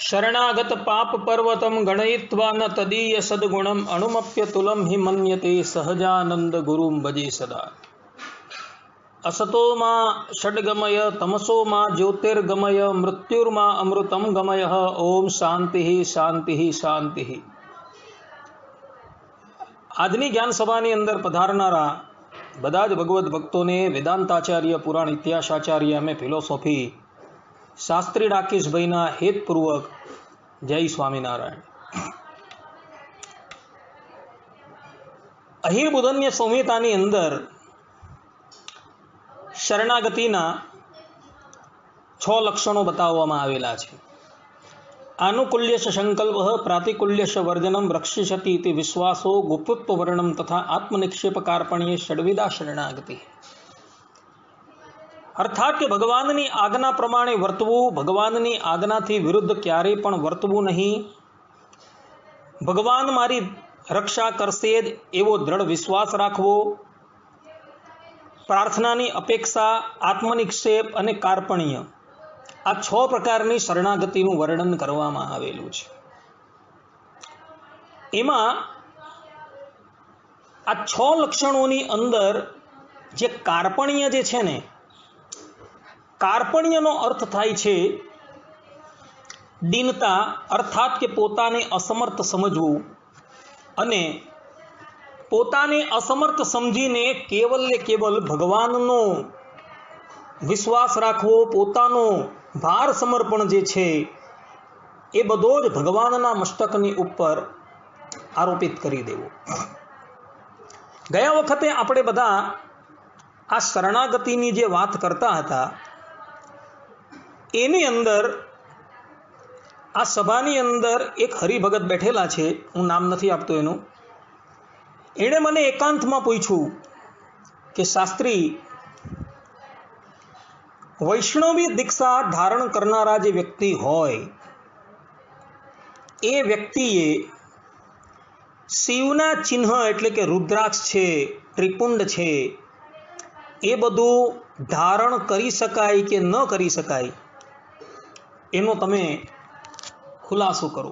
शरणागत पाप पर्वतम गणयित्वा न तदीय सद्गुणम अणुमप्यतुलम हि मन्यते सहजानंद गुरुम भजे सदा। असतो मा षड्गमय तमसो मा ज्योतिर्गमय मृत्युर्मा अमृतम गमय। ओम शांति शांति शांति। આજની જ્ઞાન સભાની અંદર પધારનારા બધા જ ભગવદ્ ભક્તોને વેદાંતાચાર્ય પુરાણ ઇતિહાસાચાર્ય અમે ફિલોસોફી શાસ્ત્રી રાકેશભાઈના હેતપૂર્વક જય સ્વામિનારાયણ। અહિર બુધન્ય સંહિતાની અંદર શરણાગતિના 6 લક્ષણો બતાવવામાં આવેલા છે। આનુકૂલ્યશ સંકલ્પ પ્રાતિકૂલ્યશ વર્જનમ રક્ષિષતિ ઇતિ વિશ્વાસો ગુપ્તત્વ વર્ણમ તથા આત્મનિક્ષેપ કાર્પણ્ય ષડવિધા શરણાગતિ। અર્થાત કે ભગવાનની આજ્ઞા પ્રમાણે વર્તવું, ભગવાનની આજ્ઞાથી વિરુદ્ધ ક્યારેય પણ વર્તવું નહીં, ભગવાન મારી રક્ષા કરશે જ એવો દ્રઢ વિશ્વાસ રાખવો, પ્રાર્થનાની અપેક્ષા, આત્મનિક્ષેપ અને કાર્પણ્ય, આ 6 પ્રકારની શરણાગતિનું વર્ણન કરવામાં આવેલું છે। એમાં આ 6 લક્ષણોની અંદર જે કાર્પણ્ય જે છે ને, કાર્પણ્યનો અર્થ થાય છે દીનતા, અર્થાત કે પોતાને અસમર્થ સમજવું અને પોતાને અસમર્થ સમજીને કેવલ ને કેવલ ભગવાનનો વિશ્વાસ રાખવો, પોતાનો ભાર સમર્પણ જે છે એ બધો જ ભગવાનના મસ્તકની ઉપર આરોપિત કરી દેવો। ગયા વખતે આપણે બધા આ શરણાગતિની જે વાત કરતા હતા એની અંદર આ સભાની અંદર એક હરિભગત બેઠેલા છે, હું નામ નથી આપતો એનું, એણે મને એકાંતમાં પૂછ્યું કે શાસ્ત્રી, વૈષ્ણવી દીક્ષા ધારણ કરનારા જે વ્યક્તિ હોય એ વ્યક્તિએ શિવના ચિહ્ન એટલે કે રુદ્રાક્ષ છે, ત્રિપુંડ છે, એ બધું ધારણ કરી શકાય કે ન કરી શકાય એનો તમે ખુલાસો કરો।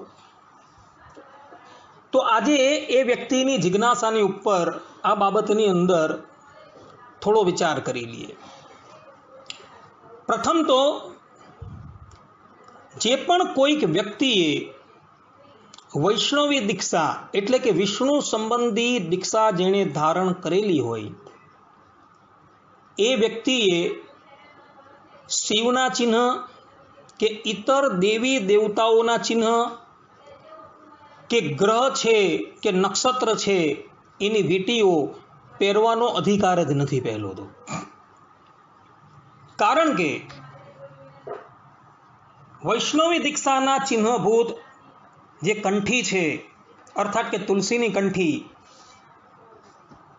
તો આજે એ વ્યક્તિની જિજ્ઞાસાની ઉપર આ બાબતની અંદર થોડો વિચાર કરી લઈએ। પ્રથમ તો જે પણ કોઈક વ્યક્તિએ વૈષ્ણવી દીક્ષા એટલે કે વિષ્ણુ સંબંધી દીક્ષા જેણે ધારણ કરેલી હોય એ વ્યક્તિએ શિવના ચિહ્ન કે ઇતર દેવી દેવતાઓના ચિહ્ન કે ગ્રહ છે કે નક્ષત્ર છે એની વીંટીઓ પહેરવાનો અધિકાર જ નથી પહેલો તો। કારણ કે વૈષ્ણવી દીક્ષાના ચિહ્નભૂત જે કંઠી છે, અર્થાત કે તુલસીની કંઠી,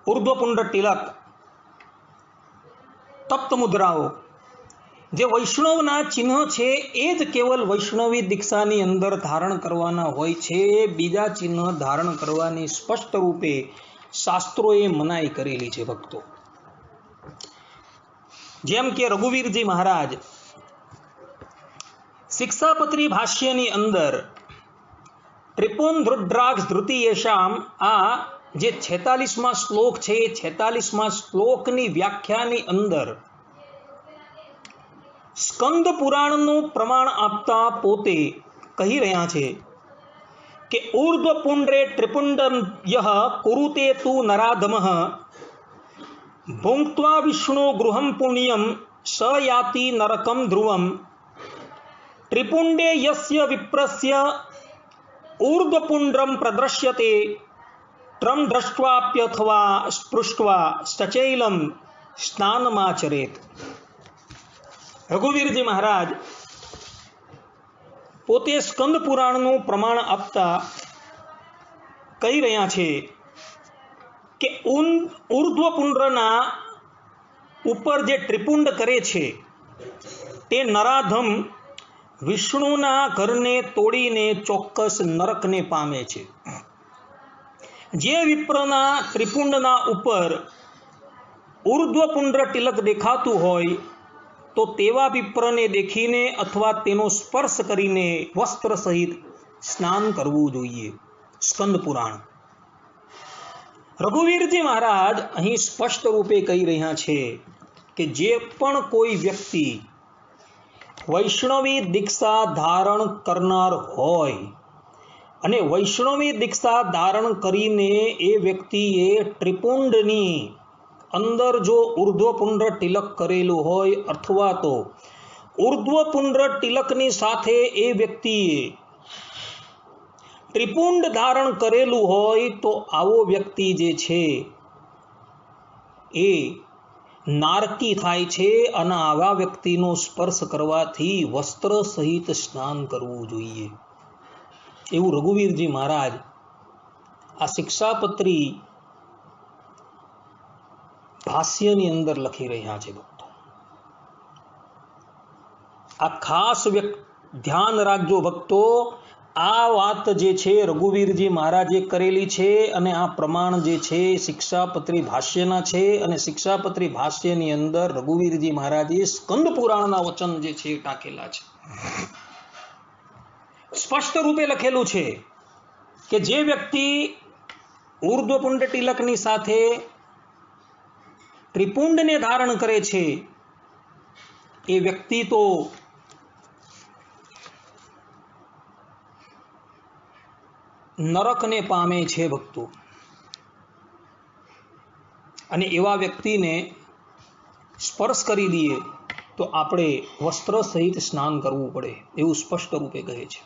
ઉર્ધ્વપુંડ તિલક, તપ્ત મુદ્રાઓ, જે વૈષ્ણવના ચિહ્ન છે એ જ કેવલ વૈષ્ણવી દીક્ષાની અંદર ધારણ કરવાના હોય છે। બીજા ચિહ્ન ધારણ કરવાની સ્પષ્ટ રૂપે શાસ્ત્રોએ મનાઈ કરેલી છે ભક્તો। જેમ કે રઘુવીરજી મહારાજ શિક્ષાપત્રી ભાષ્યની અંદર ત્રિપુંડ રુદ્રાક્ષ ધૃતિયેષામ, આ જે 46મા શ્લોક છે એ 46મા શ્લોકની વ્યાખ્યાની અંદર સ્કંદ પુરાણનું પ્રમાણ આપતા પોતે કહી રહ્યા છે કે ઉર્ધ્વ પુંડ્રે ત્રિપુંડમ યહ કુરુતે તુ નરાધમઃ ભુંક્ત્વા વિષ્ણુ ગૃહમ પુણ્યમ સ યાતિ નરકમ ધ્રુવમ ત્રિપુંડે યસ્ય વિપ્રસ્ય ઊર્ધ્વપુંડ્રમ પ્રદૃશ્યતે ત્રમ દ્રષ્ટ્વાપ્યથવા સ્પૃષ્ટ્વા સચૈલમ સ્નાનમાચરેત। રઘુવીરજી મહારાજ પોતે સ્કંદ પુરાણનું પ્રમાણ આપતા કહી રહ્યા છે કે ઊર્ધ્વપુંડ્રના ઉપર જે ત્રિપુંડ કરે છે તે નરાધમ વિષ્ણુના ઘરને તોડીને ચોક્કસ નરકને પામે છે। જે વિપ્રના ત્રિપુંડના ઉપર ઉર્ધ્વપુંડ્ર તિલક દેખાતું હોય તો તેવા વિપ્રને દેખીને અથવા તેનો સ્પર્શ કરીને વસ્ત્ર સહિત સ્નાન કરવું જોઈએ. સ્કંદ પુરાણ. રઘુવીરજી મહારાજ અહીં સ્પષ્ટ રૂપે કહી રહ્યા છે કે જે પણ કોઈ વ્યક્તિ વૈષ્ણવી દીક્ષા ધારણ કરનાર હોય અને વૈષ્ણવી દીક્ષા ધારણ કરીને એ વ્યક્તિએ ત્રિપુંડની અંદર જો ઉર્ધ્વપુંડ્ર તિલક કરેલું હોય અથવા તો ઉર્ધ્વપુંડ્ર તિલકની સાથે એ વ્યક્તિએ ત્રિપુંડ ધારણ કરેલું હોય તો આવો વ્યક્તિ જે છે એ નારકી થાય છે અને આવા વ્યક્તિનો સ્પર્શ કરવાથી વસ્ત્ર સહિત સ્નાન કરવું જોઈએ એવું રઘુવીરજી મહારાજ આ શિક્ષાપત્રી ભાષ્યની અંદર લખી રહ્યા છે. ભક્તો, આ ખાસ ધ્યાન રાખજો ભક્તો. આ વાત જે છે રઘુવીરજી મહારાજે કરેલી છે અને આ પ્રમાણ જે છે શિક્ષાપત્રી ભાષ્યના છે અને શિક્ષાપત્રી ભાષ્યની અંદર રઘુવીરજી મહારાજે સ્કંદ પુરાણના વચન જે છે ટાંકેલા છે. સ્પષ્ટ રૂપે લખેલું છે કે જે વ્યક્તિ ઉર્ધ્વપુંડ તિલકની સાથે ત્રિપુંડને ધારણ કરે છે એ વ્યક્તિ તો નરકને પામે છે ભક્તો. અને એવા વ્યક્તિને સ્પર્શ કરી દઈએ તો આપણે વસ્ત્ર સહિત સ્નાન કરવું પડે એવું સ્પષ્ટ રૂપે કહે છે.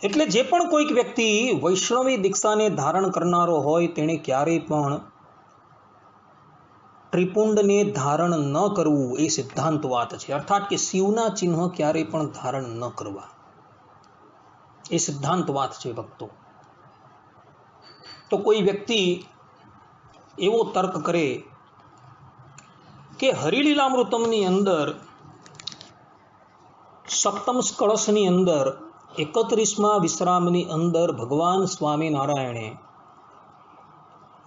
એટલે જે પણ કોઈક વ્યક્તિ વૈષ્ણવી દીક્ષાને ધારણ કરનારો હોય તેણે ક્યારેય પણ ત્રિપુંડને ધારણ ન કરવું એ સિદ્ધાંત વાત છે. અર્થાત કે શિવના ચિહ્ન ક્યારેય પણ ધારણ ન કરવા એ સિદ્ધાંત વાત છે ભક્તો. તો કોઈ વ્યક્તિ એવો તર્ક કરે કે હરિલીલામૃતમની અંદર સપ્તમ કળશની અંદર 31મા વિશ્રામની અંદર ભગવાન સ્વામિનારાયણે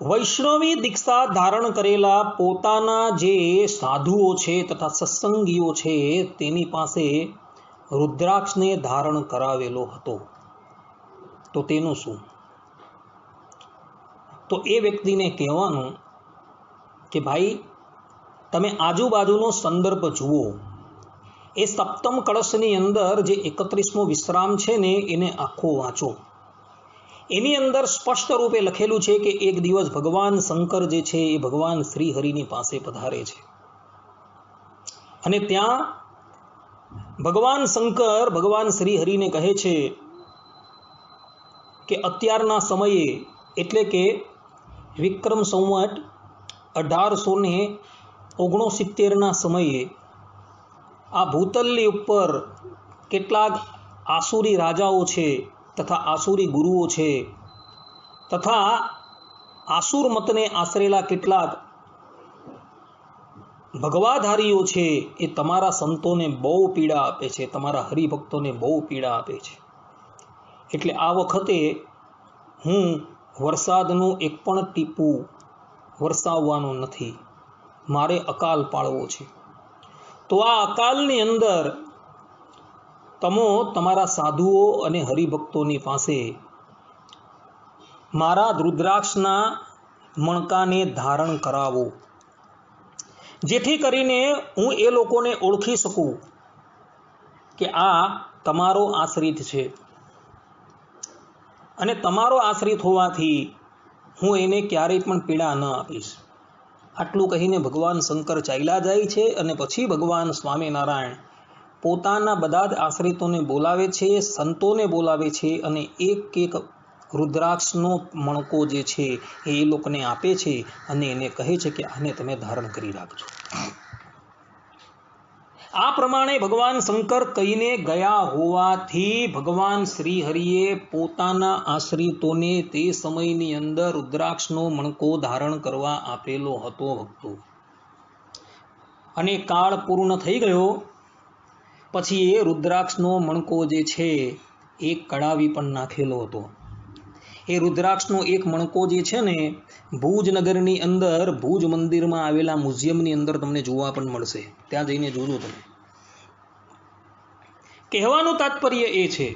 વૈષ્ણવી દીક્ષા ધારણ કરેલા પોતાના જે સાધુઓ છે તથા સત્સંગીઓ છે તેની પાસે રુદ્રાક્ષને ધારણ કરાવેલો હતો. તો તેનું શું? તો એ વ્યક્તિને કહેવાનું કે ભાઈ તમે આજુબાજુનો સંદર્ભ જુઓ. એ સપ્તમ કળશની અંદર જે 31મો વિશ્રામ છે ને એને આખો વાંચો. એની અંદર સ્પષ્ટ રૂપે લખેલું છે કે એક દિવસ ભગવાન શંકર જે છે એ ભગવાન શ્રી હરિની પાસે પધારે છે અને ત્યાં ભગવાન શંકર ભગવાન શ્રી હરિને કહે છે કે અત્યારના સમયે એટલે કે વિક્રમ સંવત 1869ના સમયે આ ભૂતલની ઉપર કેટલાક આસુરી રાજાઓ છે તથા આસુરી ગુરુઓ છે તથા આસુર મતને આશરેલા કેટલાક ભગવાધારીઓ છે એ તમારા સંતોને બહુ પીડા આપે છે, તમારા હરિભક્તોને બહુ પીડા આપે છે. એટલે આ વખતે હું વરસાદનું એક પણ ટીપું વરસાવવાનું નથી, મારે અકાલ પાળવો છે. તો આ અકાલની અંદર તમો તમારા સાધુઓ અને હરિભક્તોની પાસે મારા રુદ્રાક્ષના મણકાને ધારણ કરાવો, જેથી કરીને હું એ લોકોને ઓળખી શકું કે આ તમારો આશ્રિત છે અને તમારો આશ્રિત હોવાથી હું એને ક્યારેય પણ પીડા ન આપીશ. આટલું કહીને ભગવાન શંકર ચાલ્યા જાય છે અને પછી ભગવાન સ્વામિનારાયણ પોતાના બધા જ આશ્રિતોને બોલાવે છે, સંતોને બોલાવે છે અને એક એક રુદ્રાક્ષનો મણકો જે છે એ લોકોને આપે છે અને એને કહે છે કે આને તમે ધારણ કરી રાખજો. આ પ્રમાણે ભગવાન શંકર કહીને ગયા હોવાથી ભગવાન શ્રી હરિએ પોતાના આશ્રિતોને તે સમયની અંદર રુદ્રાક્ષનો મણકો ધારણ કરવા આપેલો હતો ભક્તો. અને કાળ પૂર્ણ થઈ ગયો પછી એ રુદ્રાક્ષનો મણકો જે છે એ કડાવી પણ નાખેલો હતો. એ રુદ્રાક્ષનો એક મણકો જે છે ને ભુજ નગરની અંદર ભુજ મંદિરમાં આવેલા મ્યુઝિયમની અંદર તમને જોવા પણ મળશે. ત્યાં જઈને જોજો તમે. કહેવાનું તાત્પર્ય એ છે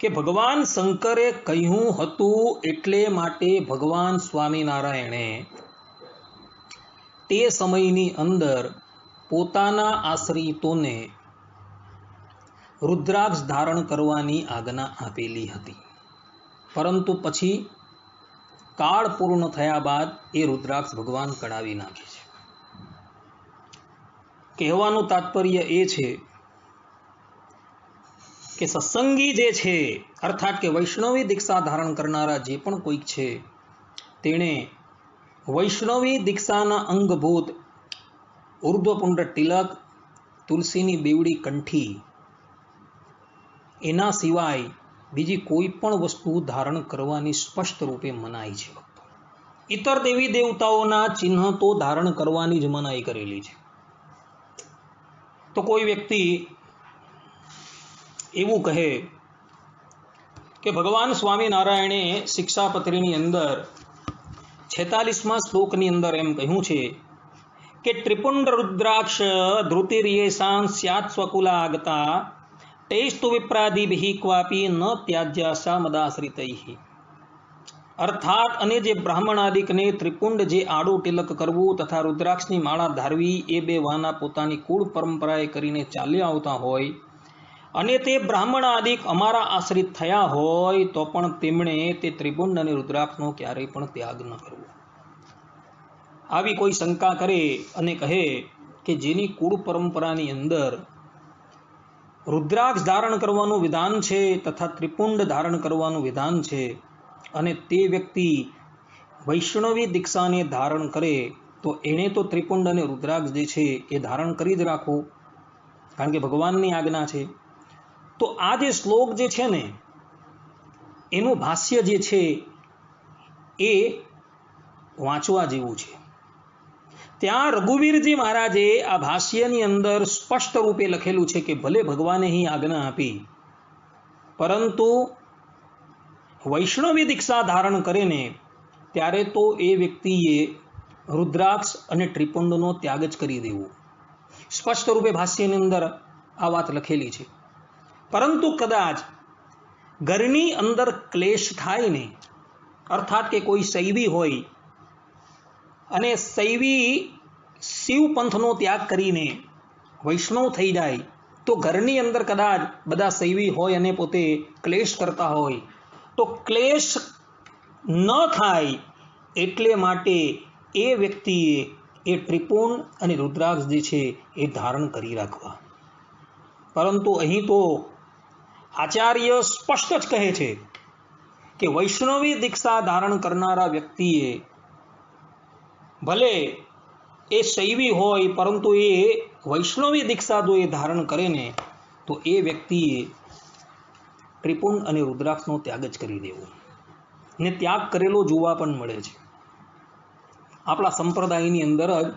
કે ભગવાન શંકરે કહ્યું હતું એટલે માટે ભગવાન સ્વામિનારાયણે તે સમયની અંદર પોતાના આશ્રિતોને રુદ્રાક્ષ ધારણ કરવાની આજ્ઞા આપેલી હતી. પરંતુ પછી કાળ પૂર્ણ થયા બાદ એ રુદ્રાક્ષ ભગવાન કઢાવી નાખે છે. કહેવાનું તાત્પર્ય એ છે કે સત્સંગી જે છે અર્થાત કે વૈષ્ણવી દીક્ષા ધારણ કરનારા જે પણ કોઈક છે તેણે વૈષ્ણવી દીક્ષાના અંગભૂત ઉર્ધ્વપુંડ તિલક, તુલસીની બેવડી કંઠી એના સિવાય બીજી કોઈ પણ વસ્તુ ધારણ કરવાની સ્પષ્ટ રૂપે મનાઈ છે. ઇતર દેવી દેવતાઓના ચિહ્ન તો ધારણ કરવાની જ મનાઈ કરેલી છે. તો કોઈ વ્યક્તિ એવું કહે કે ભગવાન સ્વામિનારાયણે શિક્ષાપત્રીની અંદર 46મા શ્લોકની અંદર એમ કહ્યું છે કે ત્રિપુંડ રુદ્રાક્ષ ધૃતિર્યેષાં સ્યાત સ્વકુલાગતા તેસ્તુ વિપ્રાદિભિ ક્વાપી ન ત્યાજ્યા મદાશ્રિતૈઃ. અર્થાત અને જે બ્રાહ્મણાદિકને ત્રિપુંડ જે આડું તિલક કરવું તથા રુદ્રાક્ષની માળા ધારવી એ બે વાના પોતાની કુળ પરંપરાએ કરીને ચાલ્યા આવતા હોય અને તે બ્રાહ્મણાદિક અમારા આશ્રિત થયા હોય તો પણ તેમણે તે ત્રિપુંડ અને રુદ્રાક્ષનો ક્યારેય પણ ત્યાગ ન કરવો. આવી કોઈ શંકા કરે અને કહે કે જેની કુળ પરંપરાની અંદર રુદ્રાક્ષ ધારણ કરવાનું વિધાન છે તથા ત્રિપુંડ ધારણ કરવાનું વિધાન છે અને તે વ્યક્તિ વૈષ્ણવી દીક્ષાને ધારણ કરે તો એણે તો ત્રિપુંડ અને રુદ્રાક્ષ જે છે એ ધારણ કરી જ રાખવું, કારણ કે ભગવાનની આજ્ઞા છે. તો આ જે શ્લોક જે છે ને એનું ભાષ્ય જે છે એ વાંચવા જેવું છે. ત્યાં રઘુવીરજી મહારાજે આ ભાષ્યની અંદર સ્પષ્ટ રૂપે લખેલું છે કે ભલે ભગવાને અહીં આજ્ઞા આપી પરંતુ વૈષ્ણવી દીક્ષા ધારણ કરે ને ત્યારે તો એ વ્યક્તિએ રુદ્રાક્ષ અને ત્રિપુંડનો ત્યાગ જ કરી દેવો. સ્પષ્ટ રૂપે ભાષ્યની અંદર આ વાત લખેલી છે. પરંતુ કદાચ ઘરની અંદર ક્લેશ થાય ને, અર્થાત કે કોઈ શૈવી હોય અને શૈવી શિવ પંથનો ત્યાગ કરીને વૈષ્ણવ થઈ જાય તો ઘરની અંદર કદાચ બધા શૈવી હોય અને પોતે ક્લેશ કરતા હોય તો ક્લેશ ન થાય એટલે માટે એ વ્યક્તિએ એ ત્રિપુંડ અને રુદ્રાક્ષ જે છે એ ધારણ કરી રાખવા. પરંતુ અહીં તો આચાર્ય સ્પષ્ટ જ કહે છે કે વૈષ્ણવી દીક્ષા ધારણ કરનારા વ્યક્તિએ ભલે એ શૈવી હોય પરંતુ એ વૈષ્ણવી દીક્ષા જો એ ધારણ કરે ને તો એ વ્યક્તિએ ત્રિપુંડ અને રુદ્રાક્ષનો ત્યાગ જ કરી દેવો ને ત્યાગ કરેલો જોવા પણ મળે છે. આપણા સંપ્રદાયની અંદર જ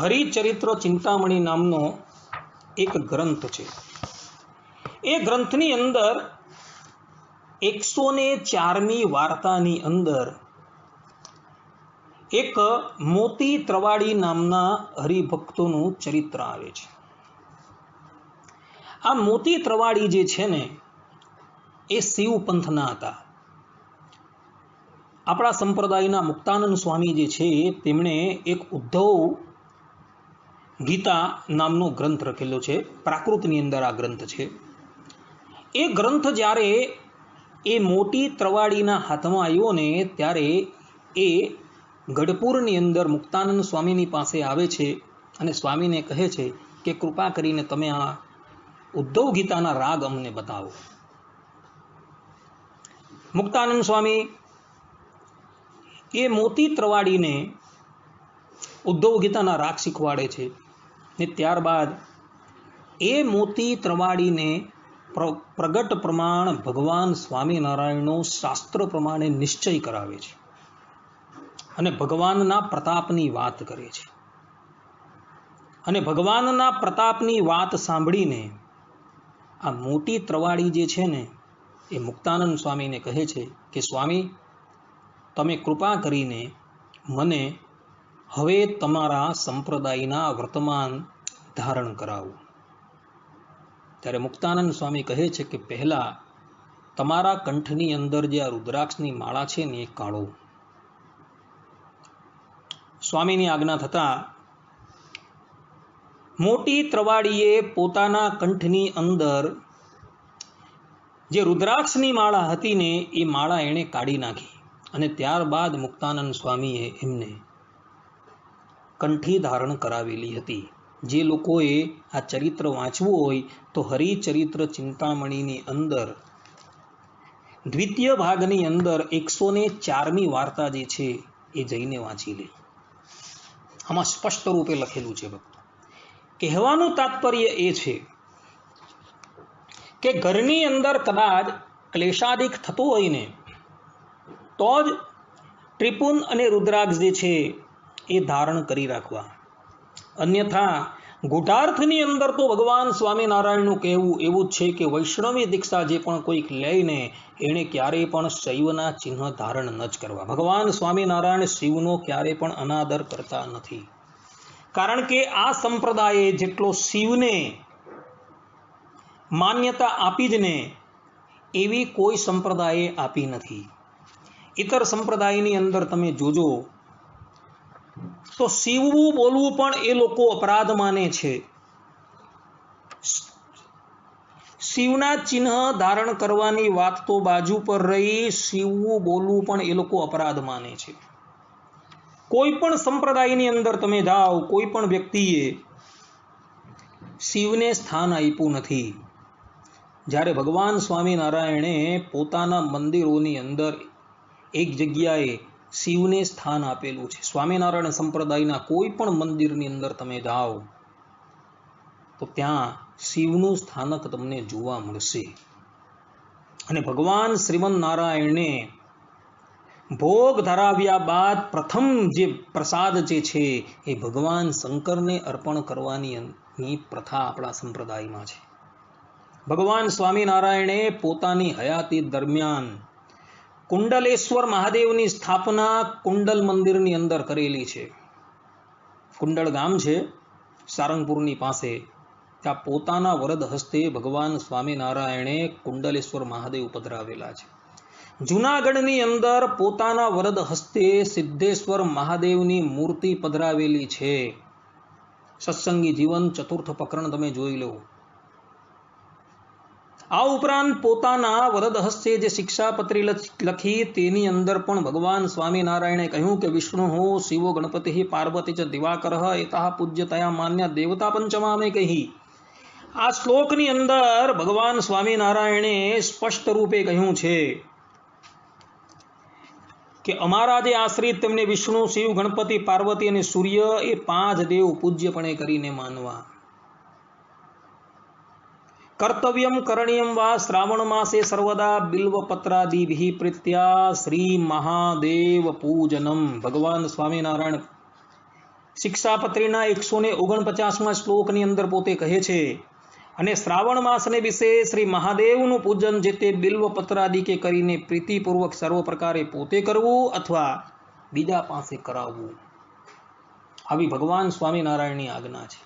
હરિચરિત્ર ચિંતામણી નામનો એક ગ્રંથ છે. એ ગ્રંથની અંદર 104મી વાર્તાની અંદર એક મોતી ત્રવાડી નામના હરિભક્તોનું ચરિત્ર આવે છે. આ મોતી ત્રવાડી જે છે ને એ શિવ પંથના હતા. આપણા સંપ્રદાયના મુક્તાનંદ સ્વામી જે છે તેમણે એક ઉદ્ધવ ગીતા નામનો ગ્રંથ લખેલો છે. પ્રાકૃતની અંદર આ ગ્રંથ છે. એ ગ્રંથ જ્યારે એ મોટી ત્રવાડીના હાથમાં આવ્યો ને ત્યારે એ ગઢપુરની અંદર મુક્તાનંદ સ્વામીની પાસે આવે છે અને સ્વામીને કહે છે કે કૃપા કરીને તમે આ ઉદ્ધવ ગીતાના રાગ અમને બતાવો. મુક્તાનંદ સ્વામી એ મોતી ત્રવાડીને ઉદ્ધવ ગીતાના રાગ શીખવાડે છે ને ત્યારબાદ એ મોતી ત્રવાડીને પ્રગટ પ્રમાણ ભગવાન સ્વામિનારાયણનો શાસ્ત્ર પ્રમાણે નિશ્ચય કરાવે છે અને ભગવાનના પ્રતાપની વાત કરે છે. અને ભગવાનના પ્રતાપની વાત સાંભળીને આ મોટી ત્રવાડી જે છે ને એ મુક્તાનંદ સ્વામીને કહે છે કે સ્વામી, તમે કૃપા કરીને મને હવે તમારા સંપ્રદાયના વર્તમાન ધારણ કરાવો. ત્યારે મુક્તાનંદ સ્વામી કહે છે કે પહેલાં તમારા કંઠની અંદર જે આ રુદ્રાક્ષની માળા છે ને એ કાઢો. સ્વામીની આજ્ઞા થતાં મોટી ત્રવાડીએ પોતાના કંઠની અંદર જે રુદ્રાક્ષની માળા હતી ને એ માળા એણે કાઢી નાખી અને ત્યારબાદ મુક્તાનંદ સ્વામીએ એમને કંઠી ધારણ કરાવેલી હતી. જે લોકોએ આ ચરિત્ર વાંચવું હોય તો હરિચરિત્ર ચિંતામણીની અંદર દ્વિતીય ભાગની અંદર 104મી વાર્તા જે છે એ જઈને વાંચી લે. આમાં સ્પષ્ટ રૂપે લખેલું છે. ભક્તો, કહેવાનું તાત્પર્ય એ છે કે ઘરની અંદર કદાચ ક્લેશાદિક થતો હોય ને તો જ ત્રિપુન અને રુદ્રાક્ષ જે છે એ ધારણ કરી રાખવા. અન્યથા ગૂઢાર્થની અંદર તો ભગવાન સ્વામિનારાયણનું કહેવું એવું જ છે કે વૈષ્ણવી દીક્ષા જે પણ કોઈક લઈને એણે ક્યારેય પણ શૈવના ચિહ્ન ધારણ ન જ કરવા. ભગવાન સ્વામિનારાયણ શિવનો ક્યારેય પણ અનાદર કરતા નથી. કારણ કે આ સંપ્રદાયે જેટલો શિવને માન્યતા આપી જ ને એવી કોઈ સંપ્રદાયે આપી નથી. ઇતર સંપ્રદાયની અંદર તમે જોજો તો શિવવું બોલવું પણ એ લોકો અપરાધ માને છે. શિવના ચિહ્ન ધારણ કરવાની વાત તો બાજુ પર રહી, શિવવું બોલવું પણ એ લોકો અપરાધ માને છે. કોઈ પણ સંપ્રદાયની અંદર તમે જાઓ, કોઈ પણ વ્યક્તિએ શિવને સ્થાન આપ્યું નથી. જ્યારે ભગવાન સ્વામિનારાયણે પોતાના મંદિરોની અંદર એક જગ્યાએ શિવને સ્થાન આપેલું છે. સ્વામિનારાયણ સંપ્રદાયના કોઈ પણ મંદિરની અંદર તમે જાઓ તો ત્યાં શિવનું સ્થાનક તમને જોવા મળશે. અને ભગવાન શ્રીમન નારાયણને ભોગ ધરાવ્યા બાદ પ્રથમ જે પ્રસાદ જે છે એ ભગવાન શંકરને અર્પણ કરવાની પ્રથા આપણા સંપ્રદાયમાં છે. ભગવાન સ્વામિનારાયણે પોતાની હયાતી દરમિયાન કુંડલેશ્વર મહાદેવની સ્થાપના કુંડલ મંદિરની અંદર કરેલી છે. કુંડળ ગામ છે સારંગપુરની પાસે. ત્યાં પોતાના વરદ હસ્તે ભગવાન સ્વામિનારાયણે કુંડલેશ્વર મહાદેવ પધરાવેલા છે. જૂનાગઢની અંદર પોતાના વરદ હસ્તે સિદ્ધેશ્વર મહાદેવની મૂર્તિ પધરાવેલી છે. સત્સંગી જીવન ચતુર્થ પ્રકરણ તમે જોઈ લો. આ ઉપરાંત પોતાના વરદ હસ્તે જે શિક્ષાપત્રી લખી તેની અંદર પણ ભગવાન સ્વામિનારાયણે કહ્યું કે વિષ્ણુ શિવો ગણપતિ પાર્વતી ચ દિવાકર એતા પૂજ્યતયા માન્ય દેવતા પંચમામે કહી. આ શ્લોકની અંદર ભગવાન સ્વામિનારાયણે સ્પષ્ટ રૂપે કહ્યું છે કે અમારા જે આશ્રિત તેમને વિષ્ણુ, શિવ, ગણપતિ, પાર્વતી અને સૂર્ય એ 5 દેવ પૂજ્યપણે કરીને માનવા. કર્તવ્યમ કરણીયમ વા શ્રાવણ માસે સર્વદા બિલ્વપત્રાદિભિ પ્રીત્યા શ્રી મહાદેવ પૂજનમ. ભગવાન સ્વામિનારાયણ શિક્ષાપત્રીના 149મા શ્લોકની અંદર પોતે કહે છે અને શ્રાવણ માસને વિશે શ્રી મહાદેવનું પૂજન જે તે બિલ્વપત્રાદિ કે કરીને પ્રીતિપૂર્વક સર્વ પ્રકારે પોતે કરવું અથવા બીજા પાસે કરાવવું. આવી ભગવાન સ્વામિનારાયણની આજ્ઞા છે.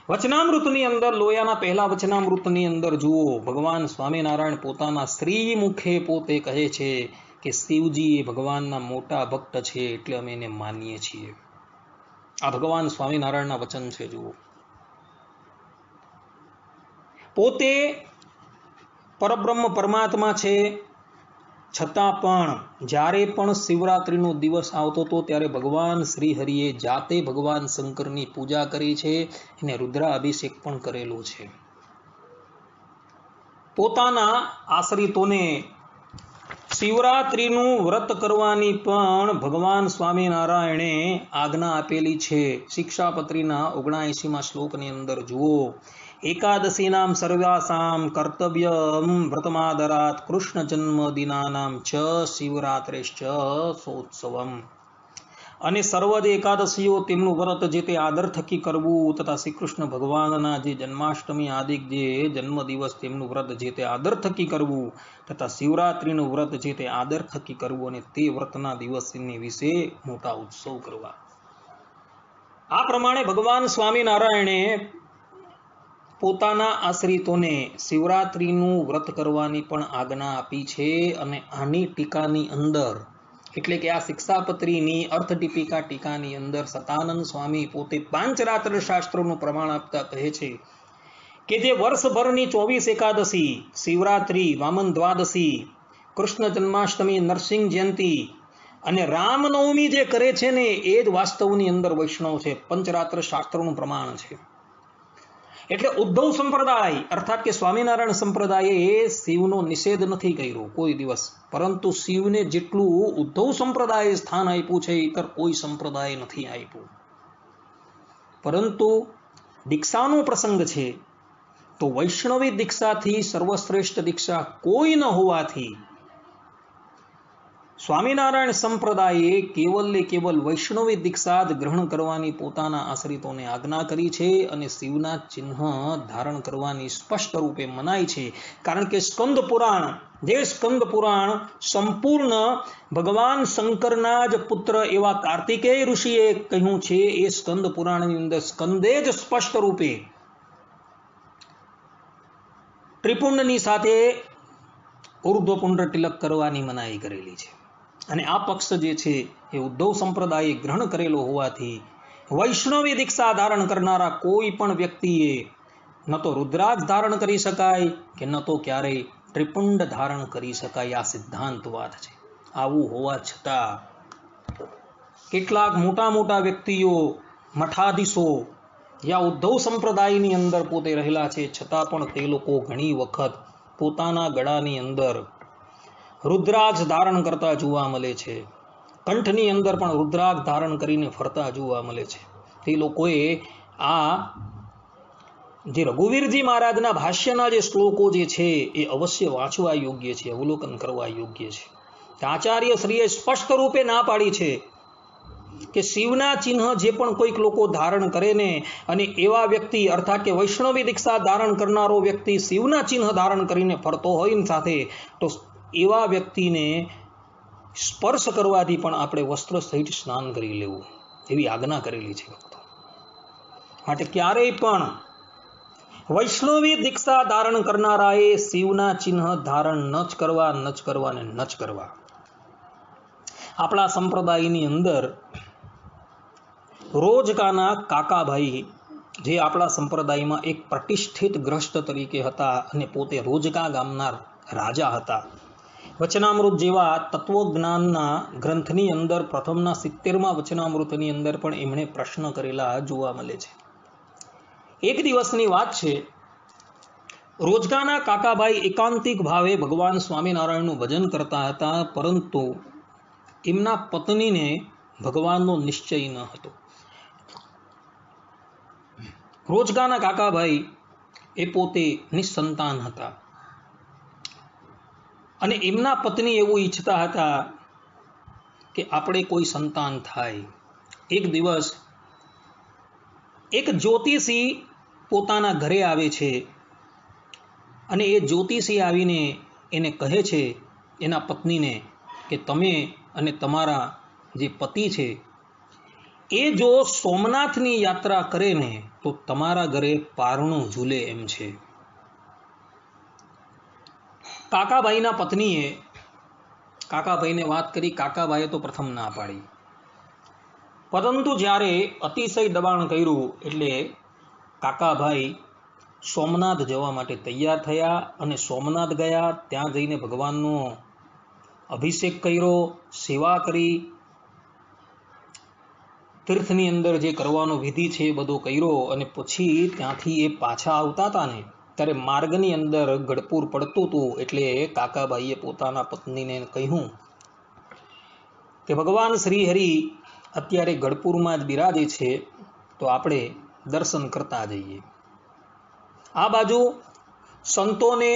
વચનામૃતની અંદર લોયાના પહેલા વચનામૃતની અંદર જુઓ ભગવાન સ્વામિનારાયણ પોતાના શ્રી મુખે પોતે કહે છે કે શિવજી એ ભગવાનના મોટા ભક્ત છે એટલે અમે એને માનીએ છીએ. આ ભગવાન સ્વામિનારાયણના વચન છે. જુઓ, પોતે પરબ્રહ્મ પરમાત્મા છે છતાં પણ જ્યારે પણ શિવરાત્રિનો દિવસ આવતો હતો ત્યારે ભગવાન શ્રી હરિએ જાતે ભગવાન શંકરની પૂજા કરી છે અને રુદ્રાભિષેક પણ કરેલો છે. પોતાના આશ્રિતોને શિવરાત્રિનું વ્રત કરવાની પણ ભગવાન સ્વામિનારાયણે આજ્ઞા આપેલી છે. શિક્ષાપત્રીના 79મા શ્લોકની અંદર જુઓ, એકાદશીનામ સર્વાસામ કર્તવ્યમ વ્રતમાદરાત કૃષ્ણ જન્મ દિનાનામ ચ શિવરાત્રેશ્ચ સોત્સવમ. અને સર્વ જ એકાદશીઓ તેમનું વ્રત જે તે આદર થકી કરવું તથા શ્રી કૃષ્ણ ભગવાનના જે જન્માષ્ટમી આદિ જે જન્મદિવસ તેમનું વ્રત જે તે આદર થકી કરવું તથા શિવરાત્રિનું વ્રત જે તે આદર થકી કરવું અને તે વ્રતના દિવસની વિશે મોટા ઉત્સવ કરવા. આ પ્રમાણે ભગવાન સ્વામિનારાયણે પોતાના આશ્રિતોને શિવરાત્રિનું વ્રત કરવાની પણ આજ્ઞા આપી છે. અને આની ટીકાની અંદર એટલે કે આ શિક્ષાપત્રીની અર્થ ટીપિકા ટીકાની અંદર સતાનંદ સ્વામી પોતે પાંચરાત્ર શાસ્ત્રોનું પ્રમાણ આપતા કહે છે કે જે વર્ષભરની 24 એકાદશી, શિવરાત્રિ, વામન દ્વાદશી, કૃષ્ણ જન્માષ્ટમી, નરસિંહ જયંતિ અને રામનવમી જે કરે છે ને એ જ વાસ્તવની અંદર વૈષ્ણવ છે. પંચરાત્ર શાસ્ત્રોનું પ્રમાણ છે. એટલે ઉદ્ધવ સંપ્રદાય અર્થાત કે સ્વામિનારાયણ સંપ્રદાયે એ શિવનો નિષેધ નથી કર્યો કોઈ દિવસ, પરંતુ શિવને જેટલું ઉદ્ધવ સંપ્રદાયે સ્થાન આપ્યું છે ઇતર કોઈ સંપ્રદાય નથી આપ્યું. પરંતુ દીક્ષાનો પ્રસંગ છે તો વૈષ્ણવી દીક્ષાથી સર્વશ્રેષ્ઠ દીક્ષા કોઈ ન હોવાથી સ્વામિનારાયણ સંપ્રદાયે કેવલ વૈષ્ણવી દીક્ષા જ ગ્રહણ કરવાની પોતાના આશ્રિતોને આજ્ઞા કરી છે. અને શિવના ચિહ્ન ધારણ કરવાની સ્પષ્ટ રૂપે મનાય છે. કારણ કે સ્કંદ પુરાણ સંપૂર્ણ ભગવાન શંકરના જ પુત્ર એવા કાર્તિકેય ઋષિએ કહ્યું છે. એ સ્કંદ પુરાણની અંદર સ્કંદે જ સ્પષ્ટ રૂપે ત્રિપુંડની સાથે ઉર્ધ્વપુંડ તિલક કરવાની મનાઈ કરેલી છે. અને આ પક્ષ જે છે એ ઉદ્ધવ સંપ્રદાયે ગ્રહણ કરેલો હોવાથી વૈષ્ણવી દીક્ષા ધારણ કરનારા કોઈ પણ વ્યક્તિએ ન તો રુદ્રાક્ષ ધારણ કરી શકાય કે ન તો ક્યારેય ત્રિપુંડ ધારણ કરી શકાય. આ સિદ્ધાંત વાત છે. આવું હોવા છતાં કેટલાક મોટા વ્યક્તિઓ, મઠાધીશો યા ઉદ્ધવ સંપ્રદાયની અંદર પોતે રહેલા છે, છતાં પણ તે લોકો ઘણી વખત પોતાના ગળાની અંદર રુદ્રાક્ષ ધારણ કરતા જોવા મળે છે. કંઠની અંદર પણ રુદ્રાક્ષ ધારણ કરીને ફરતા જોવા મળે છે. તે લોકોએ આ જે રઘુવીરજી મહારાજના ભાષ્યના જે શ્લોકો જે છે એ અવશ્ય વાંચવા યોગ્ય છે, અવલોકન કરવા યોગ્ય છે. આચાર્ય શ્રીએ સ્પષ્ટ રૂપે ના પાડી છે કે શિવના ચિહ્ન જે પણ કોઈક લોકો ધારણ કરે ને અને એવા વ્યક્તિ અર્થાત કે વૈષ્ણવી દીક્ષા ધારણ કરનારો વ્યક્તિ શિવના ચિહ્ન ધારણ કરીને ફરતો હોય ને સાથે, તો એવા વ્યક્તિને સ્પર્શ કરવાથી પણ આપણે વસ્ત્ર સહિત સ્નાન કરી લેવું એવી આજ્ઞા કરેલી છે ભક્તો. માટે ક્યારેય પણ વૈષ્ણવી દીક્ષા ધારણ કરનારાએ શિવના ચિહ્ન ધારણ ન જ કરવા. આપણા સંપ્રદાયની અંદર રોજકાના કાકાભાઈ જે આપણા સંપ્રદાયમાં એક પ્રતિષ્ઠિત ગ્રસ્ત તરીકે હતા અને પોતે રોજકા ગામના રાજા હતા. વચનામૃત જેવા તત્વજ્ઞાનના ગ્રંથની અંદર પ્રથમના 70મા વચનામૃતની અંદર પણ એમણે પ્રશ્ન કરેલા જોવા મળે છે. એક દિવસની વાત છે, રોજગાના કાકાભાઈ એકાંતિક ભાવે ભગવાન સ્વામિનારાયણનું ભજન કરતા હતા, પરંતુ એમના પત્નીને ભગવાનનો નિશ્ચય ન હતો. રોજગાના કાકાભાઈ એ પોતે નિસંતાન હતા અને એમના પત્ની એવું ઈચ્છતા હતા કે આપણે કોઈ સંતાન થાય. એક દિવસ એક જ્યોતિષી પોતાના ઘરે આવે છે અને એ જ્યોતિષી આવીને એને કહે છે એના પત્નીને કે તમે અને તમારા જે પતિ છે એ જો સોમનાથની યાત્રા કરે ને તો તમારા ઘરે પારણું ઝૂલે એમ છે. કાકાભાઈના પત્નીએ કાકાભાઈને વાત કરી. કાકાભાઈએ તો પ્રથમ ના પાડી, પરંતુ જ્યારે અતિશય દબાણ કર્યું એટલે કાકાભાઈ સોમનાથ જવા માટે તૈયાર થયા અને સોમનાથ ગયા. ત્યાં જઈને ભગવાનનો અભિષેક કર્યો, સેવા કરી, તીર્થની અંદર જે કરવાનો વિધિ છે એ બધો કર્યો અને પછી ત્યાંથી એ પાછા આવતા હતા ને ત્યારે માર્ગની અંદર ગઢપુર પડતું હતું. એટલે કાકાભાઈએ પોતાના પત્નીને કહ્યું કે ભગવાન શ્રીહરિ અત્યારે ગઢપુરમાં જ બિરાજે છે, તો આપણે દર્શન કરતા જઈએ. આ બાજુ સંતોને,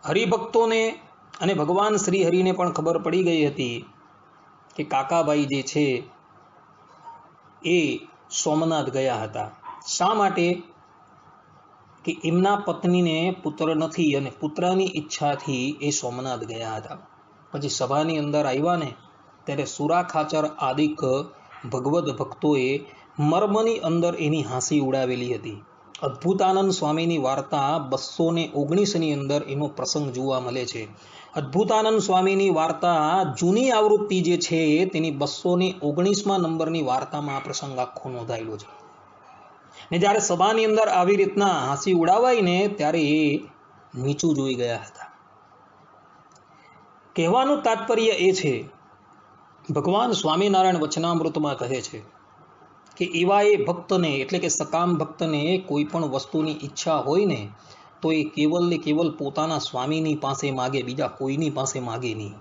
હરિભક્તોને અને ભગવાન શ્રીહરિને પણ ખબર પડી ગઈ હતી કે કાકાભાઈ જે છે એ સોમનાથ ગયા હતા. શા માટે? કે એમના પત્નીને પુત્ર નથી અને પુત્રની ઈચ્છાથી એ સોમનાથ ગયા હતા. પછી સભાની અંદર આવ્યા ને ત્યારે સુરા ખાચર આદિક ભગવદ ભક્તોએ મર્મની અંદર એની હાંસી ઉડાવેલી હતી. અદ્ભુતાનંદ સ્વામીની વાર્તા 219ની અંદર એનો પ્રસંગ જોવા મળે છે. અદ્ભુતાનંદ સ્વામીની વાર્તા જૂની આવૃત્તિ જે છે તેની 219મા નંબરની વાર્તામાં આ પ્રસંગ આખો નોંધાયેલો છે. ને જ્યારે સભાની અંદર આવી રીતના હાંસી ઉડાવાય ને ત્યારે એ નીચું જોઈ ગયા હતા. કહેવાનું તાત્પર્ય એ છે, ભગવાન સ્વામિનારાયણ વચનામૃતમાં કહે છે કે એવા એ ભક્તને એટલે કે સકામ ભક્તને કોઈ પણ વસ્તુની ઈચ્છા હોય ને તો એ કેવલ ને કેવલ પોતાના સ્વામીની પાસે માગે, બીજા કોઈની પાસે માગે નહીં.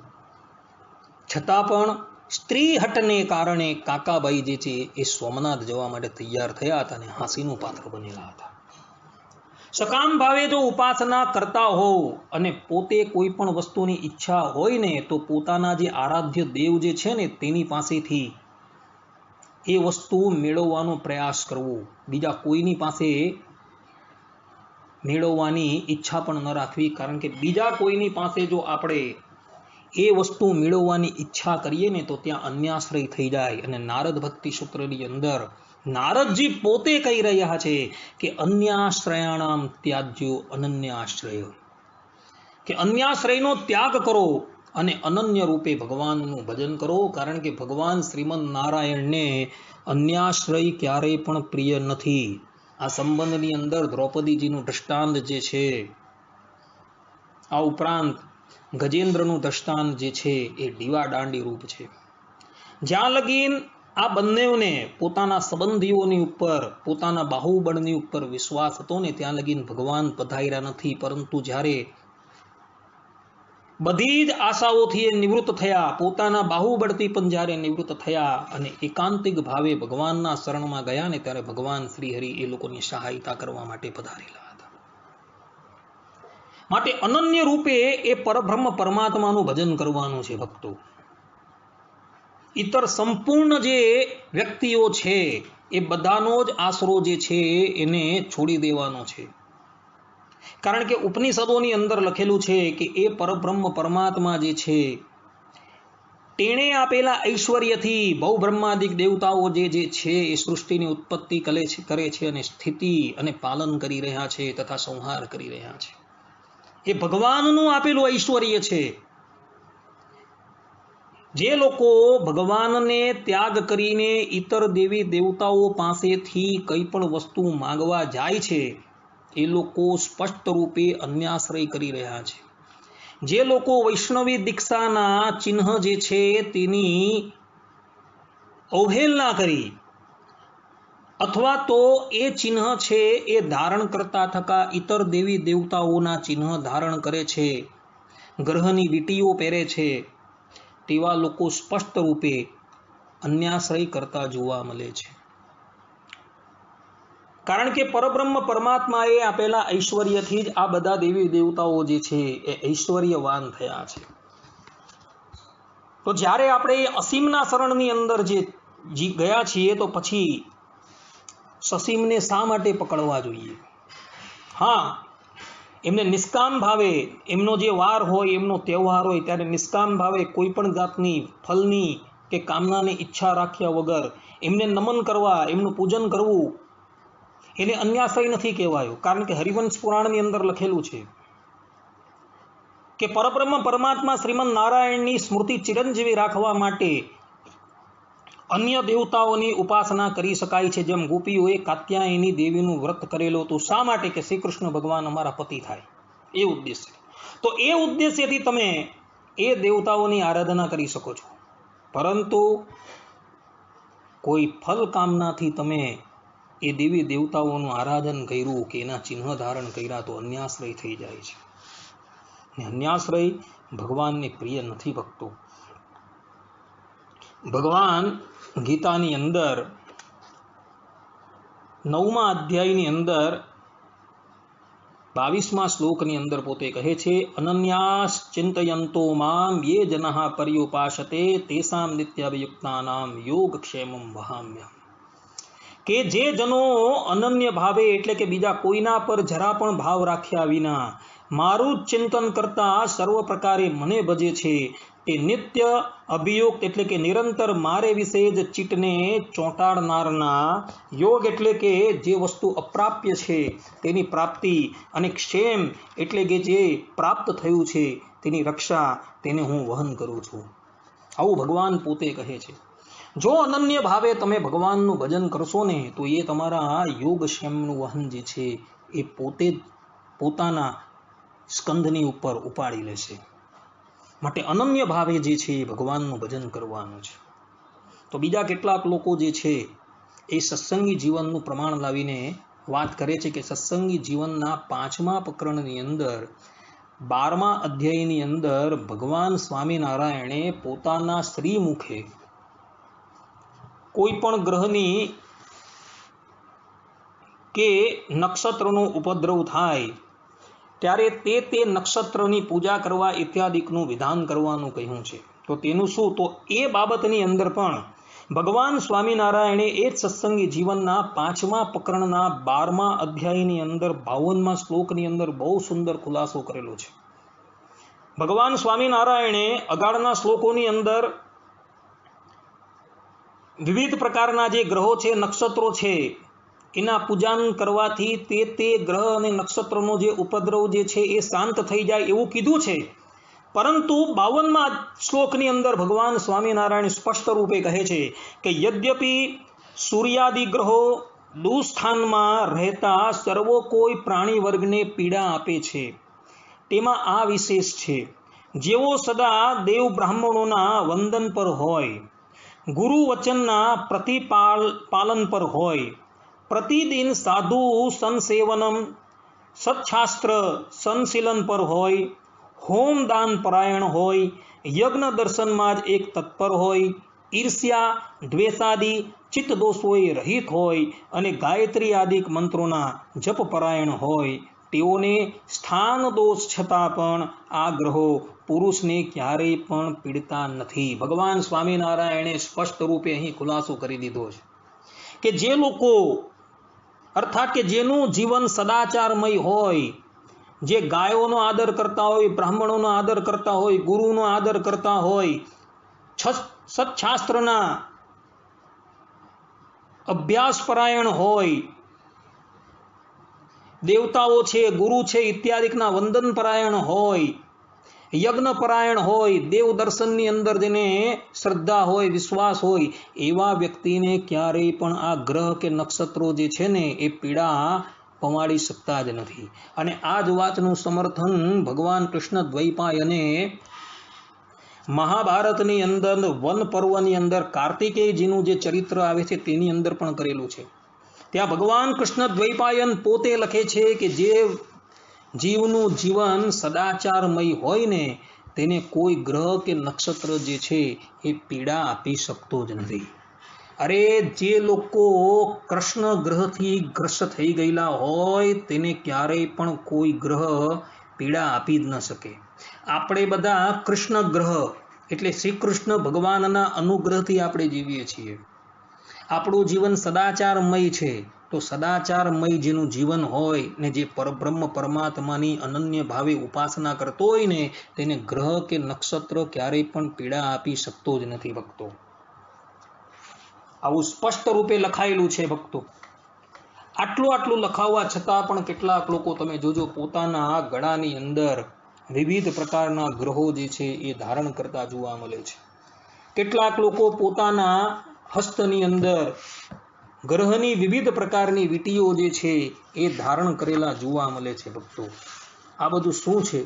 છતાં પણ સ્ત્રી હટને કારણે કાકાબાઈ જે છે એ સોમનાથ જવા માટે તૈયાર થયા હતા અને હાંસીનું પાત્ર બનેલા હતા. સકામ ભાવે જો ઉપાસના કરતા હો અને પોતે કોઈ પણ વસ્તુની ઈચ્છા હોય ને તો પોતાના જે આરાધ્ય દેવ જે છે ને તેની પાસેથી એ વસ્તુ મેળવવાનો પ્રયાસ કરવો, બીજા કોઈની પાસે મેળવવાની ઈચ્છા પણ ન રાખવી. કારણ કે બીજા કોઈની પાસે જો આપણે એ વસ્તુ મેળવવાની ઈચ્છા કરીએ ને તો ત્યાં અન્યાશ્રય થઈ જાય. અને નારદ ભક્તિ સૂત્રની અંદર નારદજી પોતે કહી રહ્યા છે કે અન્યાશ્રયાણામ ત્યાજ્યો અનન્યાશ્રય, કે અન્યાશ્રયનો ત્યાગ કરો અને અનન્ય રૂપે ભગવાનનું ભજન કરો. કારણ કે ભગવાન શ્રીમદ નારાયણને અન્યાશ્રય ક્યારેય પણ પ્રિય નથી. આ સંબંધની અંદર દ્રૌપદીજીનું દ્રષ્ટાંત જે છે, આ ઉપરાંત ગજેન્દ્રનું દ્રષ્ટાંત જે છે એ દીવા દાંડી રૂપ છે. જ્યાં લગીન આ બંનેઓને પોતાના સંબંધીઓની ઉપર, પોતાના બાહુબળની ઉપર વિશ્વાસ હતો ને ત્યાં લગીન ભગવાન પધાર્યા નથી. પરંતુ જ્યારે બધી જ આશાઓથી એ નિવૃત્ત થયા, પોતાના બાહુબળથી પણ જ્યારે નિવૃત્ત થયા અને એકાંતિક ભાવે ભગવાનના શરણમાં ગયા ને ત્યારે ભગવાન શ્રી હરિ એ લોકોની સહાયતા કરવા માટે પધારેલા હતા. માટે અનન્ય રૂપે એ પરબ્રહ્મ પરમાત્માનું ભજન કરવાનું છે ભક્તો. ઇતર સંપૂર્ણ જે વ્યક્તિઓ છે એ બધાનો જ આશરો જે છે એને છોડી દેવાનો છે. કારણ કે ઉપનિષદોની અંદર લખેલું છે કે એ પરબ્રહ્મ પરમાત્મા જે છે તેણે આપેલા ઐશ્વર્યથી બહુ બ્રહ્માદિક દેવતાઓ જે છે એ સૃષ્ટિની ઉત્પત્તિ કરે છે અને સ્થિતિ અને પાલન કરી રહ્યા છે તથા સંહાર કરી રહ્યા છે. એ ભગવાનનું આપેલું ઐશ્વર્ય છે. જે લોકો ભગવાનને ત્યાગ કરીને ઇતર દેવી દેવતાઓ પાસેથી કંઈ પણ વસ્તુ માંગવા જાય છે એ લોકો સ્પષ્ટ રૂપે અન્યાશ્રય કરી રહ્યા છે. જે લોકો વૈષ્ણવી દીક્ષાના ચિહ્ન જે છે તેની અવહેલના કરી અથવા તો એ ચિહ્ન છે એ ધારણ કરતા થકા ઇતર દેવી દેવતાઓના ચિહ્ન ધારણ કરે છે, ગ્રહની વીંટીઓ પહેરે છે, તેવા લોકો સ્પષ્ટ રૂપે અન્યાશ્રય કરતા જોવા મળે છે. કારણ કે પરબ્રહ્મ પરમાત્માએ આપેલા ઐશ્વર્યથી જ આ બધા દેવી દેવતાઓ જે છે એ ઐશ્વર્યવાન થયા છે. તો જ્યારે આપણે અસીમના શરણની અંદર જે ગયા છીએ તો પછી સસીમને શા માટે પકડવા જોઈએ? હા, એમને નિષ્કામ ભાવે એમનો જે વાર હોય, એમનો તહેવાર હોય ત્યારે નિષ્કામ ભાવે કોઈ પણ જાતની ફલની કે કામનાની ઈચ્છા રાખ્યા વગર એમને નમન કરવા, એમનું પૂજન કરવું એને અન્યાશ્રય નથી કહેવાયો. કારણ કે હરિવંશ પુરાણની અંદર લખેલું છે કે પરબ્રહ્મ પરમાત્મા શ્રીમદ નારાયણની સ્મૃતિ ચિરંજીવી રાખવા માટે અન્ય દેવતાઓની ઉપાસના કરી શકાય છે. જેમ ગોપીઓએ કાત્યાયની દેવીનું વ્રત કરેલું હતું. શા માટે? કે શ્રી કૃષ્ણ ભગવાન અમારા પતિ થાય, એ ઉદ્દેશ્ય. તો એ ઉદ્દેશ્યથી તમે એ દેવતાઓની આરાધના કરી શકો છો. પરંતુ કોઈ ફલ કામનાથી તમે એ દેવી દેવતાઓનું આરાધન કર્યું કે એના ચિહ્ન ધારણ કર્યા તો અન્યાશ્રય થઈ જાય છે. અન્યાશ્રય ભગવાનને પ્રિય નથી ભક્તો. ભગવાન ગીતાની અંદર 9મા અધ્યાયની અંદર 22મા શ્લોકની અંદર પોતે કહે છે, અનન્યાસ ચિંતયંતો મામ યે જનઃ પર્યુપાસતે તેસામ નિત્યાભિયુક્તાનામ યોગક્ષેમં વહામ્યહમ. કે જે જનો અનન્ય ભાવે એટલે કે બીજા કોઈના પર જરા પણ ભાવ રાખ્યા વિના મારું જ ચિંતન કરતા સર્વ પ્રકારે મને ભજે છે તે નિત્ય અભિયુક્ત એટલે કે નિરંતર મારે વિશે જ ચિત્તને ચોંટાડનારના યોગ એટલે કે જે વસ્તુ અપ્રાપ્ય છે તેની પ્રાપ્તિ અને ક્ષેમ એટલે કે જે પ્રાપ્ત થયું છે તેની રક્ષા તેને હું વહન કરું છું. આવું ભગવાન પોતે કહે છે. જો અનન્ય ભાવે તમે ભગવાનનું ભજન કરશો ને તો એ તમારા યોગક્ષેમનું વહન જે છે એ પોતે જ પોતાના સ્કંધની ઉપર ઉપાડી લેશે. માટે અનન્ય ભાવે જે છે એ ભગવાનનું ભજન કરવાનું છે. તો બીજા કેટલાક લોકો જે છે એ સત્સંગી જીવનનું પ્રમાણ લાવીને વાત કરે છે કે સત્સંગી જીવનના 5મા પ્રકરણની અંદર 12મા અધ્યાયની અંદર ભગવાન સ્વામિનારાયણે પોતાના શ્રીમુખે કોઈ પણ ગ્રહની કે નક્ષત્રનો ઉપદ્રવ થાય ત્યારે તે નક્ષત્રની પૂજા કરવા ઇત્યાદિકનું વિધાન કરવાનું કહ્યું છે. તો તેનું શું? તો એ બાબતની અંદર પણ ભગવાન સ્વામિનારાયણે એ જ સત્સંગી જીવનના 5મા પ્રકરણના 12મા અધ્યાયની અંદર 52મા શ્લોકની અંદર બહુ સુંદર ખુલાસો કરેલો છે. ભગવાન સ્વામિનારાયણે અગાળના શ્લોકોની અંદર વિવિધ પ્રકારના જે ગ્રહો છે, નક્ષત્રો છે, એના પૂજન કરવાથી તે ગ્રહ અને નક્ષત્રનો જે ઉપદ્રવ જે છે એ શાંત થઈ જાય એવું કીધું છે. પરંતુ 52મા શ્લોકની અંદર ભગવાન સ્વામિનારાયણ સ્પષ્ટ રૂપે કહે છે કે યદ્યપિ સૂર્યાદિ ગ્રહો દુસ્થાનમાં રહેતા સર્વો કોઈ પ્રાણી વર્ગને પીડા આપે છે તેમાં આ વિશેષ છે. જેઓ સદા દેવ બ્રાહ્મણોના વંદન પર હોય, ગુરુ વચનના પ્રતિપાલન પર હોય, પ્રતિદિન સાધુ સંસેવનમ સત્શાસ્ત્ર સંશીલન પર હોય, હોમ દાન પરાયણ હોય, યજ્ઞ દર્શનમાં જ એક તત્પર હોય, ઈર્ષ્યા દ્વેષાદિ ચિત્ત દોષોએ રહિત હોય અને ગાયત્રી આદિક મંત્રોના જપ પરાયણ હોય, તેઓને સ્થાન દોષ છતાં પણ આ ગ્રહો પુરુષને ક્યારેય પણ પીડતા નથી. ભગવાન સ્વામિનારાયણે સ્પષ્ટ રૂપે અહીં ખુલાસો કરી દીધો છે કે જે લોકો અર્થાત કે જેનું જીવન સદાચારમય હોય, જે ગાયોનો આદર કરતા હોય, બ્રાહ્મણોનો આદર કરતા હોય, ગુરુનો આદર કરતા હોય, સત્શાસ્ત્રના અભ્યાસ પરાયણ હોય, દેવતાઓ છે, ગુરુ છે ઇત્યાદિકના વંદન પરાયણ હોય, યજ્ઞ પરાયણ હોય, દેવ દર્શનની અંદર જેને શ્રદ્ધા હોય, વિશ્વાસ હોય, એવા વ્યક્તિને ક્યારેય પણ આ ગ્રહ કે નક્ષત્રો જે છે ને એ પીડા પમાડી શકતા જ નથી. અને આ જ વાતનું સમર્થન ભગવાન કૃષ્ણ દ્વૈપાયને મહાભારતની અંદર વન પર્વની અંદર કાર્તિકેયજીનું જે ચરિત્ર આવે છે તેની અંદર પણ કરેલું છે. ત્યાં ભગવાન કૃષ્ણ દ્વૈપાયન પોતે લખે છે કે જે જીવનું જીવન સદાચારમય હોય ને તેને કોઈ ગ્રહ કે નક્ષત્ર જે છે એ પીડા આપી શકતો જ નથી. અરે જે લોકો કૃષ્ણ ગ્રહથી ગ્રસ્ત થઈ ગયેલા હોય તેને ક્યારેય પણ કોઈ ગ્રહ પીડા આપી જ ન શકે. આપણે બધા કૃષ્ણ ગ્રહ એટલે શ્રી કૃષ્ણ ભગવાનના અનુગ્રહથી આપણે જીવીએ છીએ. આપણું જીવન સદાચારમય છે. તો સદાચારમય જેનું જીવન હોય ને જે પરબ્રહ્મ પરમાત્માની અનન્ય ભાવે ઉપાસના કરતો હોય ને તેને ગ્રહ કે નક્ષત્ર ક્યારેય પણ પીડા આપી શકતો જ નથી ભક્તો. આવું સ્પષ્ટ રૂપે લખાયેલું છે ભક્તો. આટલું લખાવવા છતાં પણ કેટલાક લોકો તમે જોજો પોતાના ગળાની અંદર વિવિધ પ્રકારના ગ્રહો જે છે એ ધારણ કરતા જોવા મળે છે. કેટલાક લોકો પોતાના હસ્તની અંદર ગ્રહની વિવિધ પ્રકારની વીંટીઓ જે છે એ ધારણ કરેલા જોવા મળે છે ભક્તો. આ બધું શું છે?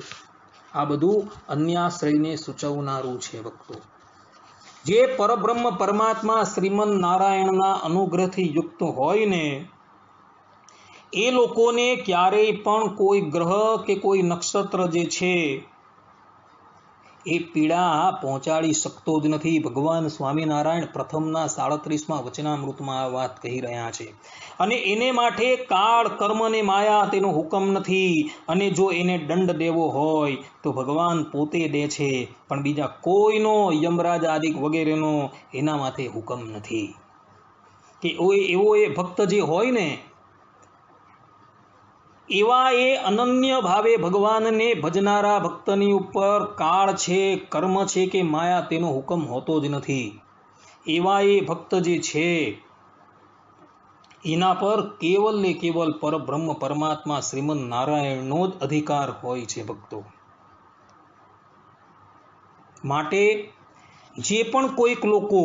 આ બધું અન્યાશ્રયને સૂચવનારું છે ભક્તો. જે પરબ્રહ્મ પરમાત્મા શ્રીમન નારાયણના અનુગ્રહથી યુક્ત હોય ને એ લોકોને ક્યારેય પણ કોઈ ગ્રહ કે કોઈ નક્ષત્ર જે છે એ પીડા પહોંચાડી શકતો જ નથી. ભગવાન સ્વામિનારાયણ પ્રથમના 37મા વચનામૃતમાં આ વાત કહી રહ્યા છે. અને એને માટે કાળ, કર્મ અને માયા તેનો હુકમ નથી. અને જો એને દંડ દેવો હોય તો ભગવાન પોતે દે છે, પણ બીજા કોઈનો યમરાજ આદિક વગેરેનો એના માટે હુકમ નથી. કે એવો એ ભક્ત જે હોય ને એવા એ અનન્ય ભાવે ભગવાનને ભજનારા ભક્તની ઉપર કાળ છે, કર્મ છે કે માયા તેનો હુકમ હોતો જ નથી. એવા એ ભક્ત જે છે એના પર કેવલ ને કેવલ પરબ્રહ્મ પરમાત્મા શ્રીમદ નારાયણનો જ અધિકાર હોય છે ભક્તો. માટે જે પણ કોઈક લોકો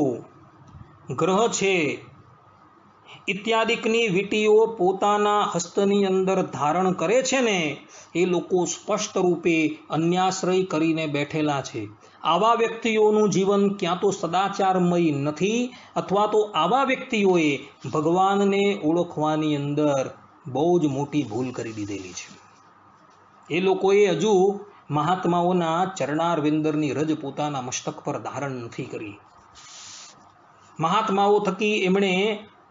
ગ્રહ છે ઇત્યાદિકની વીંટીઓ પોતાના હસ્તની અંદર ધારણ કરે છે ને એ લોકો સ્પષ્ટ રૂપે અન્યાશ્રય કરીને બેઠેલા છે. આવા વ્યક્તિઓનું જીવન ક્યાં તો સદાચારમય નથી અથવા તો આવા વ્યક્તિઓએ ભગવાનને ઓળખવાની અંદર બહુ જ મોટી ભૂલ કરી દીધેલી છે. એ લોકોએ હજુ મહાત્માઓના ચરણારવિંદરની રજ પોતાના મસ્તક પર ધારણ નથી કરી. મહાત્માઓ થકી એમણે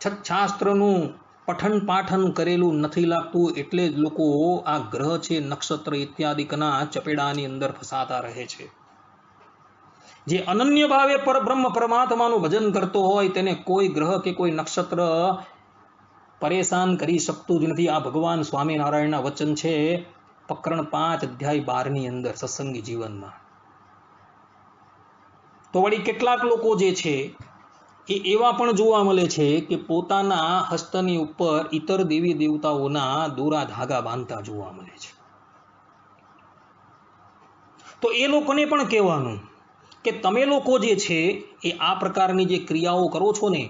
છત્શાસ્ત્રનું પઠન પાઠન કરેલું નથી લાગતું, એટલે જ લોકો આ ગ્રહ છે, નક્ષત્ર ઇત્યાદિકના ચપેડાની અંદર ફસાતા રહે છે. જે અનન્ય ભાવે પરબ્રહ્મ પરમાત્માનું ભજન કરતો હોય તેને કોઈ ગ્રહ કે કોઈ નક્ષત્ર પરેશાન કરી શકતું જ નથી. આ ભગવાન સ્વામિનારાયણના વચન છે પ્રકરણ 5 અધ્યાય 12 ની અંદર સત્સંગી જીવનમાં. તો વળી કેટલાક લોકો જે છે એ એવા પણ જોવા મળે છે કે પોતાના હસ્તની ઉપર ઇતર દેવી દેવતાઓના દોરા ધાગા બાંધતા જોવા મળે છે. તો એ લોકોને પણ કહેવાનું કે તમે લોકો જે છે એ આ પ્રકારની જે ક્રિયાઓ કરો છો ને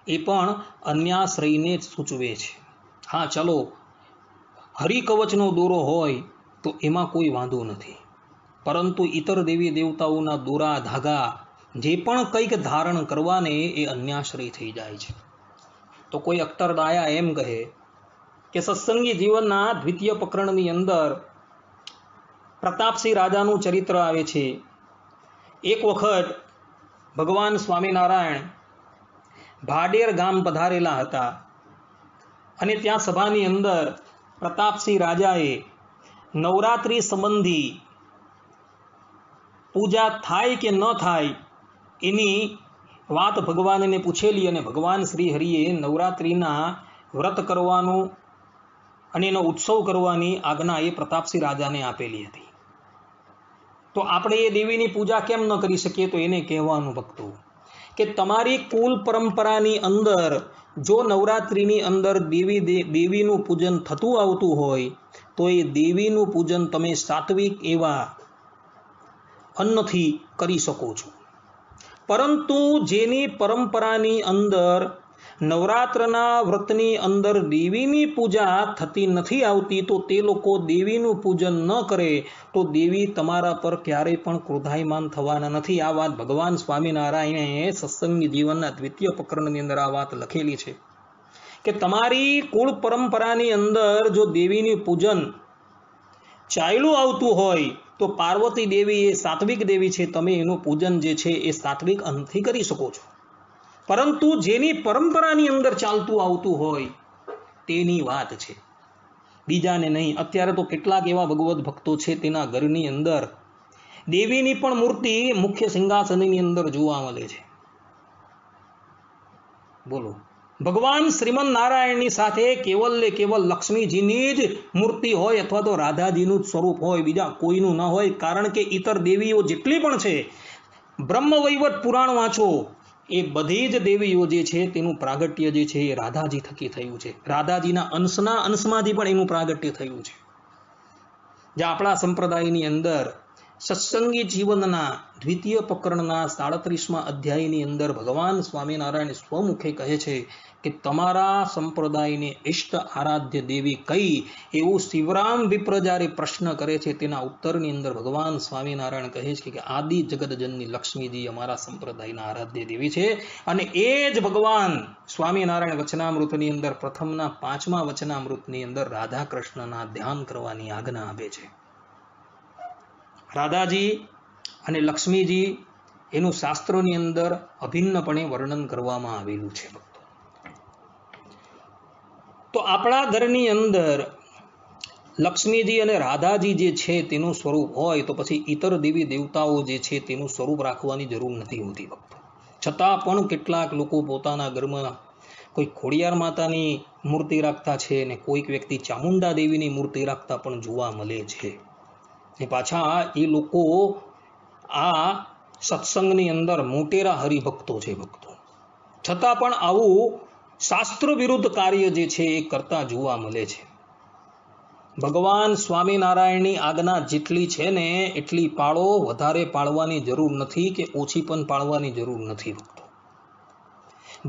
એ પણ અન્યાશ્રયને જ સૂચવે છે. હા ચલો હરિકવચનો દોરો હોય તો એમાં કોઈ વાંધો નથી, પરંતુ ઇતર દેવી દેવતાઓના દોરા ધાગા જે પણ કંઈક ધારણ કરવાને એ અન્યાશ્રય થઈ જાય છે. તો કોઈ અખ્તર ડાયા એમ કહે કે સત્સંગી જીવનના દ્વિતીય પ્રકરણની અંદર પ્રતાપસિંહ રાજાનું ચરિત્ર આવે છે. એક વખત ભગવાન સ્વામિનારાયણ ભાડેર ગામ પધારેલા હતા અને ત્યાં સભાની અંદર પ્રતાપસિંહ રાજાએ નવરાત્રિ સંબંધી પૂજા થાય કે ન થાય એની વાત ભગવાનને પૂછેલી અને ભગવાન શ્રી હરિએ નવરાત્રિના વ્રત કરવાનું અને એનો ઉત્સવ કરવાની આજ્ઞા એ પ્રતાપસિંહ રાજાને આપેલી હતી. તો આપણે એ દેવીની પૂજા કેમ ન કરી શકીએ? તો એને કહેવાનું ભક્તો કે તમારી કુલ પરંપરાની અંદર જો નવરાત્રિની અંદર દેવીનું પૂજન થતું આવતું હોય તો એ દેવીનું પૂજન તમે સાત્વિક એવા અન્નથી કરી શકો છો. પરંતુ જેની પરંપરાની અંદર નવરાત્રના વ્રતની અંદર દેવીની પૂજા થતી નથી આવતી તો તે લોકો દેવીનું પૂજન ન કરે તો દેવી તમારા પર ક્યારેય પણ ક્રોધાયમાન થવાના નથી. આ વાત ભગવાન સ્વામિનારાયણે સત્સંગી જીવનના દ્વિતીય પ્રકરણની અંદર આ વાત લખેલી છે કે તમારી કુળ પરંપરાની અંદર જો દેવીની પૂજન ચાલ્યું આવતું હોય તો પાર્વતી દેવી એ સાત્વિક દેવી છે, તમે એનું પૂજન જે છે એ સાત્વિક અન્નથી કરી શકો છો. પરંતુ જેની પરંપરાની અંદર ચાલતું આવતું હોય તેની વાત છે, બીજાને નહીં. અત્યારે તો કેટલાક એવા ભગવત ભક્તો છે તેના ઘરની અંદર દેવીની પણ મૂર્તિ મુખ્ય સિંહાસનની અંદર જોવા મળે છે. બોલો, ભગવાન શ્રીમદ નારાયણની સાથે કેવલ ને કેવલ લક્ષ્મીજીની જ મૂર્તિ હોય અથવા તો રાધાજીનું જ સ્વરૂપ હોય, બીજા કોઈનું ન હોય. કારણ કે ઇતર દેવીઓ જેટલી પણ છે, બ્રહ્મવૈવર્ત પુરાણ વાંચો, એ બધી જ દેવીઓ જે છે તેનું પ્રાગટ્ય જે છે એ રાધાજી થકી થયું છે. રાધાજીના અંશમાંથી પણ એનું પ્રાગટ્ય થયું છે. જે આપણા સંપ્રદાયની અંદર સત્સંગી જીવનના દ્વિતીય પ્રકરણના 37મા અધ્યાયની અંદર ભગવાન સ્વામિનારાયણ સ્વમુખે કહે છે કે તમારા સંપ્રદાયને ઇષ્ટ આરાધ્ય દેવી કઈ? એવું શિવરામ વિપ્ર જ્યારે પ્રશ્ન કરે છે તેના ઉત્તરની અંદર ભગવાન સ્વામિનારાયણ કહે છે કે આદિ જગતજનની લક્ષ્મીજી અમારા સંપ્રદાયના આરાધ્ય દેવી છે. અને એ જ ભગવાન સ્વામિનારાયણ વચનામૃતની અંદર પ્રથમના 5મા વચનામૃતની અંદર રાધા કૃષ્ણના ધ્યાન કરવાની આજ્ઞા આપે છે. રાધાજી અને લક્ષ્મીજી એનું શાસ્ત્રોની અંદર અભિન્નપણે વર્ણન કરવામાં આવેલું છે. તો આપણા ઘરની અંદર લક્ષ્મીજી અને રાધાજી જે છે તેનું સ્વરૂપ હોય તો પછી ઇતર દેવી દેવતાઓ જે છે તેનું સ્વરૂપ રાખવાની જરૂર નથી હોતી ભક્તો. છતાં પણ કેટલાક લોકો પોતાના ઘરમાં કોઈ ખોડિયાર માતાની મૂર્તિ રાખતા છે ને કોઈક વ્યક્તિ ચામુંડા દેવીની મૂર્તિ રાખતા પણ જોવા મળે છે. ને પાછા એ લોકો આ સત્સંગની અંદર મોટેરા હરિભક્તો છે ભક્તો, છતાં પણ આવું શાસ્ત્ર વિરુદ્ધ કાર્ય જે છે એ કરતા જોવા મળે છે. ભગવાન સ્વામિનારાયણની આજ્ઞા જેટલી છે ને એટલી પાળો, વધારે પાળવાની જરૂર નથી કે ઓછી પણ પાળવાની જરૂર નથી ભક્તો.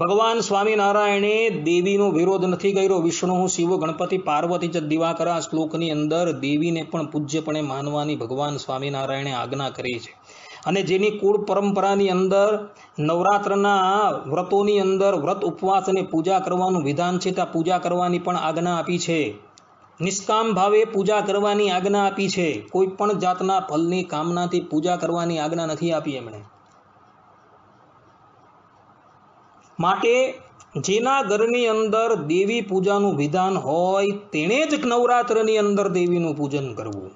ભગવાન સ્વામિનારાયણે દેવીનો વિરોધ નથી કર્યો. વિષ્ણુ, શિવ, ગણપતિ, પાર્વતી જ દિવાકર આ શ્લોકની અંદર દેવીને પણ પૂજ્યપણે માનવાની ભગવાન સ્વામિનારાયણે આજ્ઞા કરી છે. અને જેની કુળ પરંપરાની અંદર નવરાત્રના વ્રતોની અંદર વ્રત ઉપવાસ અને પૂજા કરવાનું વિધાન છે, ત્યાં પૂજા કરવાની પણ આજ્ઞા આપી છે. નિષ્કામ ભાવે પૂજા કરવાની આજ્ઞા આપી છે. કોઈ પણ જાતના ફલની કામનાથી પૂજા કરવાની આજ્ઞા નથી આપી એમણે. માટે જેના ઘરની અંદર દેવી પૂજાનું વિધાન હોય તેણે જ નવરાત્રની અંદર દેવીનું પૂજન કરવું.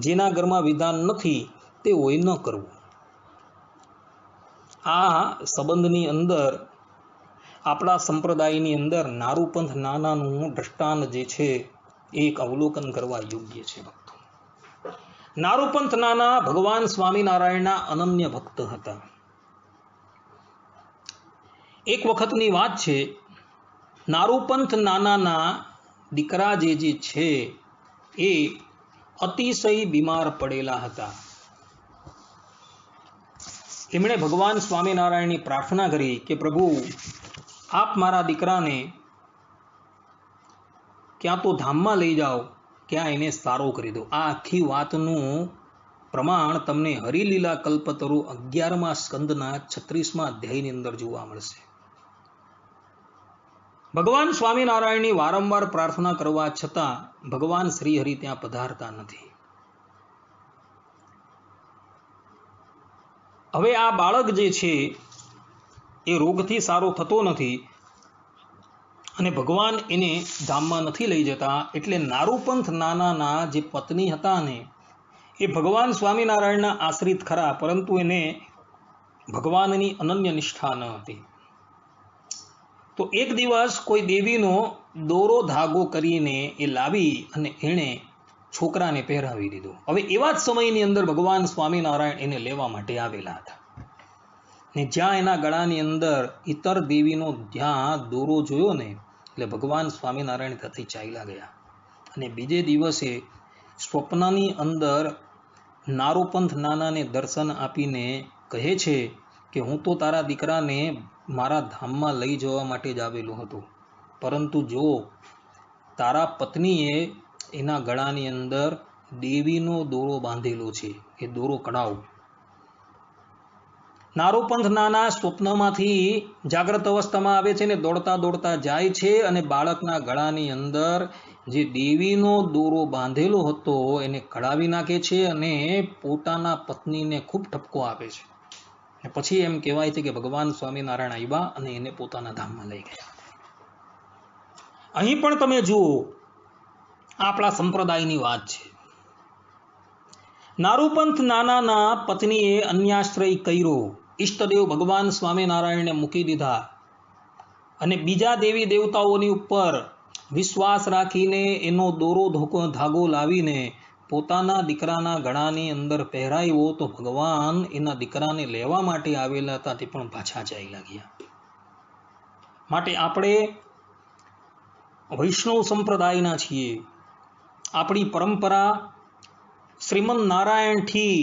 જેના ઘરમાં વિધાન નથી તે હોય ન કરવું. આ સંબંધની અંદર આપણા સંપ્રદાયની અંદર નારૂપંથ નાનાનું દ્રષ્ટાંત જે છે એક અવલોકન કરવા યોગ્ય છે ભક્તો. નારૂપંથ નાના ભગવાન સ્વામિનારાયણના અનન્ય ભક્ત હતા. એક વખતની વાત છે, નારૂપંથ નાનાના દીકરા જે છે એ અતિશય બીમાર પડેલા હતા. એમણે ભગવાન સ્વામિનારાયણની પ્રાર્થના કરી કે પ્રભુ આપ મારા દીકરાને ક્યાં તો ધામમાં લઈ જાઓ, ક્યાં એને સારો કરી દો. આ આખી વાતનું પ્રમાણ તમને હરિલીલા કલ્પતરુ 11મા સ્કંદના 36મા અધ્યાયની અંદર જોવા મળશે. ભગવાન સ્વામિનારાયણની વારંવાર પ્રાર્થના કરવા છતાં ભગવાન શ્રી હરિ ત્યાં પધારતા નથી. હવે આ બાળક જે છે એ રોગથી સારો થતો નથી અને ભગવાન એને ધામમાં નથી લઈ જતા. એટલે નારૂપંથ નાનાના જે પત્ની હતા ને એ ભગવાન સ્વામિનારાયણના આશ્રિત ખરા, પરંતુ એને ભગવાનની અનન્ય નિષ્ઠા ન હતી. તો એક દિવસ કોઈ દેવીનો દોરો ધાગો કરીને એ લાવી અને એણે છોકરાને પહેરાવી દીધો. હવે એવા જ સમયની અંદર ભગવાન સ્વામિનારાયણ એને લેવા માટે આવેલા હતા ને જ્યાં એના ગળાની અંદર ઇતર દેવીનો જ્યાં દોરો જોયો ને એટલે ભગવાન સ્વામિનારાયણ ત્યાંથી ચાલ્યા ગયા. અને બીજે દિવસે સ્વપ્નની અંદર નારૂપંથ નાનાને દર્શન આપીને કહે છે કે હું તો તારા દીકરાને મારા ધામમાં લઈ જવા માટે જ આવેલો હતો, પરંતુ જો તારા પત્નીએ એના ગળાની અંદર દેવીનો દોરો બાંધેલો છે, એ દોરો કઢાવ. નારૂપંથ નાના સ્વપ્નમાંથી જાગ્રત અવસ્થામાં આવે છે ને દોડતા દોડતા જાય છે અને બાળકના ગળાની અંદર જે દેવીનો દોરો બાંધેલો હતો એને કઢાવી નાખે છે અને પોતાના પત્નીને ખૂબ ઠપકો આપે છે. પછી એમ કહેવાય છે કે ભગવાન સ્વામિનારાયણ આવ્યા અને એને પોતાના ધામમાં લઈ ગયા. અહીં પણ તમે જુઓ, આપણા સંપ્રદાયની વાત છે. નારૂપંથ નાનાના પત્નીએ અન્યાશ્રય કર્યો, ઈષ્ટદેવ ભગવાન સ્વામિનારાયણને મૂકી દીધા અને બીજા દેવી દેવતાઓની ઉપર વિશ્વાસ રાખીને એનો દોરો ધાગો લાવીને પોતાના દીકરાના ગળાની અંદર પહેરાવ્યો. તો ભગવાન એના દીકરાને લેવા માટે આવેલા હતા તે પણ પાછા ચાલ્યા ગયા. માટે આપણે વૈષ્ણવ સંપ્રદાયના છીએ. આપણી પરંપરા શ્રીમદ નારાયણથી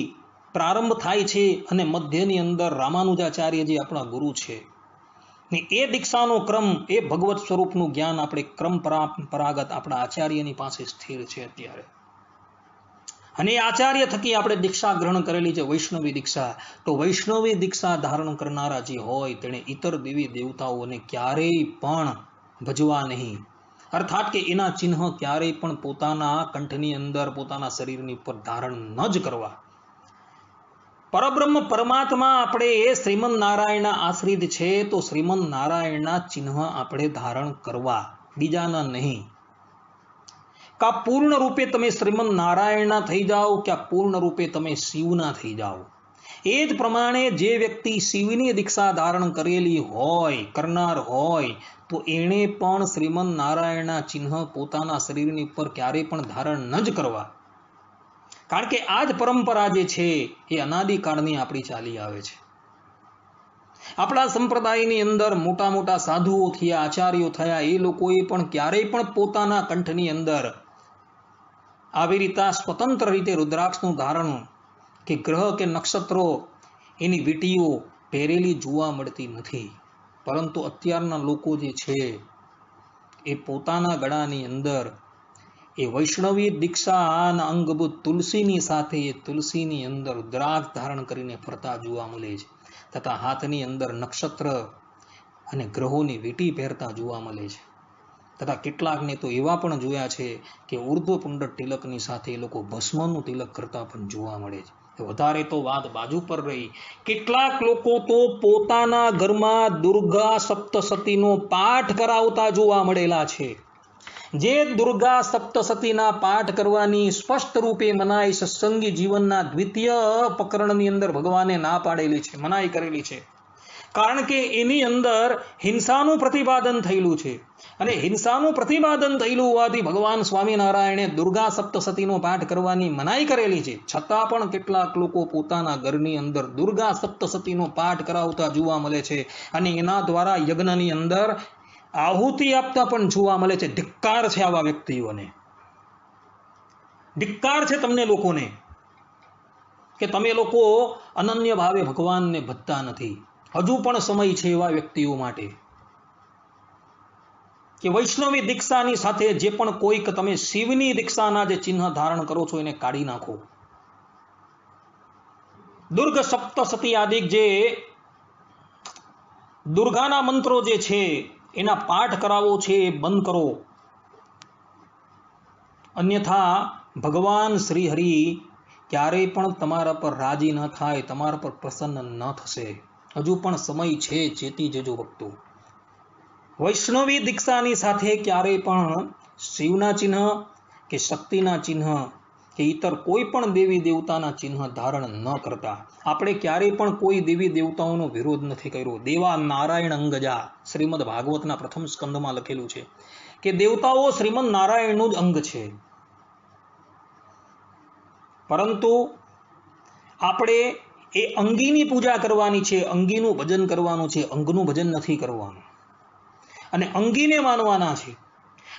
પ્રારંભ થાય છે અને મધ્યની અંદર રામાનુજાચાર્ય જે આપણા ગુરુ છે ને એ દીક્ષાનો ક્રમ, એ ભગવત સ્વરૂપનું જ્ઞાન આપણે ક્રમ પરંપરાગત આપણા આચાર્યની પાસે સ્થિર છે અત્યારે. અને એ આચાર્ય થકી આપણે દીક્ષા ગ્રહણ કરેલી છે વૈષ્ણવી દીક્ષા. તો વૈષ્ણવી દીક્ષા ધારણ કરનારા જે હોય તેણે ઇતર દેવી દેવતાઓને ક્યારેય પણ ભજવા નહીં, અર્થાત કે એના ચિહ્ન ક્યારેય પણ પોતાના કંઠની અંદર, પોતાના શરીરની ઉપર ધારણ ન જ કરવા. પરબ્રહ્મ પરમાત્મા આપણે એ શ્રીમદ નારાયણના આશ્રિત છે, તો શ્રીમદ નારાયણના ચિહ્ન આપણે ધારણ કરવા, બીજાના નહીં. કા પૂર્ણ રૂપે તમે શ્રીમદ નારાયણના થઈ જાઓ, કે પૂર્ણ રૂપે તમે શિવના થઈ જાઓ. એ જ પ્રમાણે જે વ્યક્તિ શિવની દીક્ષા ધારણ કરેલી હોય, કરનાર હોય, તો એણે પણ શ્રીમન નારાયણના ચિહ્ન પોતાના શરીરની ઉપર ક્યારેય પણ ધારણ ન જ કરવા. કારણ કે આ જ પરંપરા જે છે એ અનાદિકાળની આપણી ચાલી આવે છે. આપણા સંપ્રદાયની અંદર મોટા મોટા સાધુઓ થયા, આચાર્યો થયા, એ લોકોએ પણ ક્યારેય પણ પોતાના કંઠની અંદર આવી રીતે સ્વતંત્ર રીતે રુદ્રાક્ષનું ધારણ કે ગ્રહ કે નક્ષત્રો એની વીંટીઓ પહેરેલી જોવા મળતી નથી. પરંતુ અત્યારના લોકો જે છે એ પોતાના ગળાની અંદર એ વૈષ્ણવી દીક્ષાના અંગભૂત તુલસીની સાથે એ તુલસીની અંદર રુદ્રાક્ષ ધારણ કરીને ફરતા જોવા મળે છે, તથા હાથની અંદર નક્ષત્ર અને ગ્રહોની વીંટી પહેરતા જોવા મળે છે. તથા કેટલાકને તો એવા પણ જોયા છે કે ઉર્ધ્વ પુંડર તિલકની સાથે એ લોકો ભસ્મનું તિલક કરતા પણ જોવા મળે છે. વધારે તો વાત બાજુ પર રહી, કેટલાક લોકો તો પોતાના ઘરમાં દુર્ગા સપ્તસતીનો પાઠ કરાવતા જોવા મળેલા છે. જે દુર્ગા સપ્તસતીના પાઠ કરવાની સ્પષ્ટ રૂપે મનાઈ સત્સંગી જીવનના દ્વિતીય પ્રકરણની અંદર ભગવાને ના પાડેલી છે, મનાઈ કરેલી છે. કારણ કે એની અંદર હિંસાનું પ્રતિપાદન થયેલું છે, અને હિંસાનું પ્રતિપાદન થયેલું હોવાથી ભગવાન સ્વામિનારાયણે દુર્ગા સપ્તસતીનો પાઠ કરવાની મનાઈ કરેલી છે. છતાં પણ કેટલાક લોકો પોતાના ઘરની અંદર દુર્ગા સપ્તસતીનો પાઠ કરાવતા જોવા મળે છે, અને એના દ્વારા યજ્ઞની અંદર આહુતિ આપતા પણ જોવા મળે છે. ધિક્કાર છે આવા વ્યક્તિઓને, ધિક્કાર છે તમને લોકોને કે તમે લોકો અનન્ય ભાવે ભગવાનને ભજતા નથી. હજુ પણ સમય છે એવા વ્યક્તિઓ માટે કે વૈષ્ણવી દીક્ષાની સાથે જે પણ કોઈક તમે શિવની દીક્ષાના જે ચિહ્ન ધારણ કરો છો એને કાઢી નાખો. દુર્ગ સપ્તસતી આદિક જે દુર્ગાના મંત્રો જે છે એના પાઠ કરાવો છે એ બંધ કરો. અન્યથા ભગવાન શ્રી હરિ ક્યારેય પણ તમારા પર રાજી ન થાય, તમારા પર પ્રસન્ન ન થશે. હજુ પણ સમય છે, ચેતી જજો ભક્તો. વૈષ્ણવી દીક્ષાની સાથે ક્યારેય પણ શિવના ચિહ્ન કે શક્તિના ચિહ્ન કે ઇતર કોઈ પણ દેવી દેવતાના ચિહ્ન ધારણ ન કરતા. આપણે ક્યારેય પણ કોઈ દેવી દેવતાઓનો વિરોધ નથી કર્યો. દેવા નારાયણ અંગજા શ્રીમદ ભાગવતના પ્રથમ સ્કંદમાં લખેલું છે કે દેવતાઓ શ્રીમદ નારાયણનું જ અંગ છે. પરંતુ આપણે એ અંગીની પૂજા કરવાની છે, અંગીનું ભજન કરવાનું છે, અંગનું ભજન નથી કરવાનું, અને અંગીને માનવાના છે.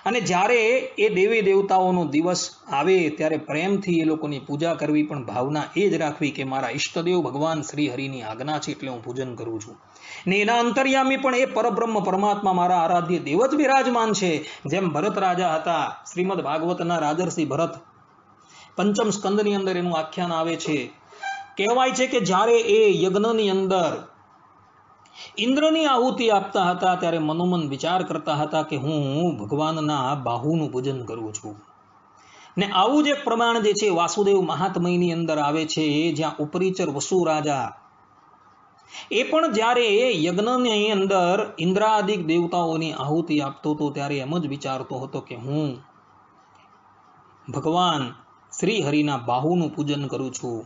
અને જ્યારે એ દેવી દેવતાઓનો દિવસ આવે ત્યારે પ્રેમથી એ લોકોની પૂજા કરવી, પણ ભાવના એ જ રાખવી કે મારા ઈષ્ટદેવ ભગવાન શ્રી હરિની આજ્ઞા છે એટલે હું પૂજન કરું છું. ને એના અંતર્યામી પણ એ પરબ્રહ્મ પરમાત્મા મારા આરાધ્ય દેવ જ બિરાજમાન છે. જેમ ભરત રાજા હતા, શ્રીમદ ભાગવતના રાજર્ષિ ભરત પંચમ સ્કંદની અંદર એનું આખ્યાન આવે છે. કહેવાય છે કે જ્યારે એ યજ્ઞની અંદર ઇન્દ્રની આહુતિ આપતા હતા ત્યારે મનોમન વિચાર કરતા હતા કે હું ભગવાનના બાહુનું પૂજન કરું છું. ને આવું જ એક પ્રમાણ જે છે વાસુદેવ મહાત્મયની અંદર આવે છે, જ્યાં ઉપરીચર વસુ રાજા એ પણ જ્યારે યજ્ઞની અંદર ઇન્દ્રાદિક દેવતાઓની આહુતિ આપતો હતો ત્યારે એમ જ વિચારતો હતો કે હું ભગવાન શ્રી હરિના બાહુનું પૂજન કરું છું.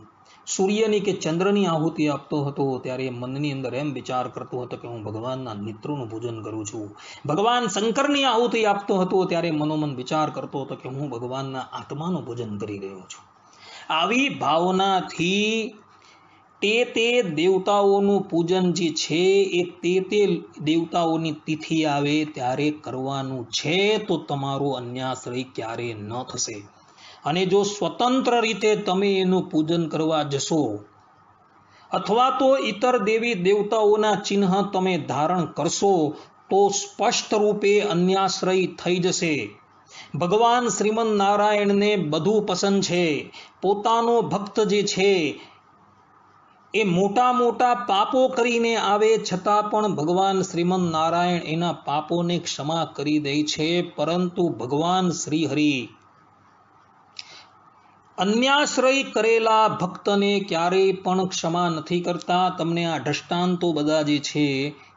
સૂર્યની કે ચંદ્રની આહુતિ આપતો હતો ત્યારે મનની અંદર એમ વિચાર કરતો હતો કે હું ભગવાનના નેત્રોનું પૂજન કરું છું. ભગવાન શંકરની આહુતિ આપતો હતો ત્યારે મનોમન વિચાર કરતો હતો કે હું ભગવાનના આત્માનું પૂજન કરી રહ્યો છું. આવી ભાવનાથી તે દેવતાઓનું પૂજન જે છે એ તે દેવતાઓની તિથિ આવે ત્યારે કરવાનું છે, તો તમારો અન્યાશ્રય ક્યારે ન થશે. અને જો સ્વતંત્ર રીતે તમે એનું પૂજન કરવા જશો, અથવા તો ઇતર દેવી દેવતાઓના ચિહ્ન તમે ધારણ કરશો, તો સ્પષ્ટ રૂપે અન્યાશ્રય થઈ જશે. ભગવાન શ્રીમન નારાયણને બધું પસંદ છે. પોતાનો ભક્ત જે છે એ મોટા મોટા પાપો કરીને આવે છતાં પણ ભગવાન શ્રીમન નારાયણ એના પાપોને ક્ષમા કરી દે છે. પરંતુ ભગવાન શ્રી હરિ અન્યાશ્રય કરેલા ભક્તને ક્યારેય પણ ક્ષમા નથી કરતા. તમને આ દ્રષ્ટાંતો બધા જે છે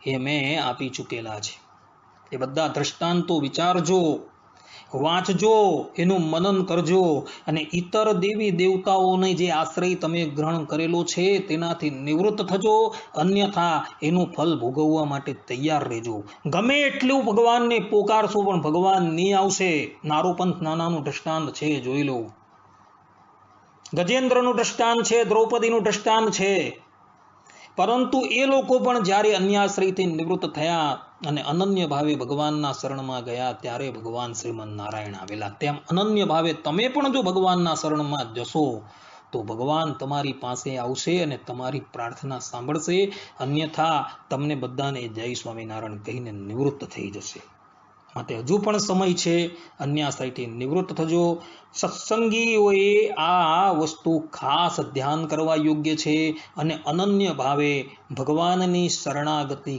એ મેં આપી ચૂકેલા છે. એ બધા દ્રષ્ટાંતો વિચારજો. વાંચજો, એનું મનન કરજો અને ઇતર દેવી દેવતાઓને જે આશ્રય તમે ગ્રહણ કરેલો છે તેનાથી નિવૃત્ત થજો, અન્યથા એનું ફલ ભોગવવા માટે તૈયાર રહેજો. ગમે એટલું ભગવાનને પોકારશો પણ ભગવાન નહીં આવશે. નારોપંથ નાનાનું દ્રષ્ટાંત છે, જોઈ લો. ગજેન્દ્રનું દ્રષ્ટાંત છે, દ્રૌપદીનું દ્રષ્ટાંત છે. પરંતુ એ લોકો પણ જ્યારે અન્યાશ્રયથી નિવૃત્ત થયા અને અનન્ય ભાવે ભગવાનના શરણમાં ગયા ત્યારે ભગવાન શ્રીમન નારાયણ આવેલા. તેમ અનન્ય ભાવે તમે પણ જો ભગવાનના શરણમાં જશો તો ભગવાન તમારી પાસે આવશે અને તમારી પ્રાર્થના સાંભળશે, અન્યથા તમને બધાને જય સ્વામિનારાયણ કહીને નિવૃત્ત થઈ જશે. માટે હજુ પણ સમય છે, અન્યાશ્રયથી નિવૃત્ત થજો. સત્સંગીઓએ આ વસ્તુ ખાસ ધ્યાન કરવા યોગ્ય છે અને અનન્ય ભાવે ભગવાનની શરણાગતિ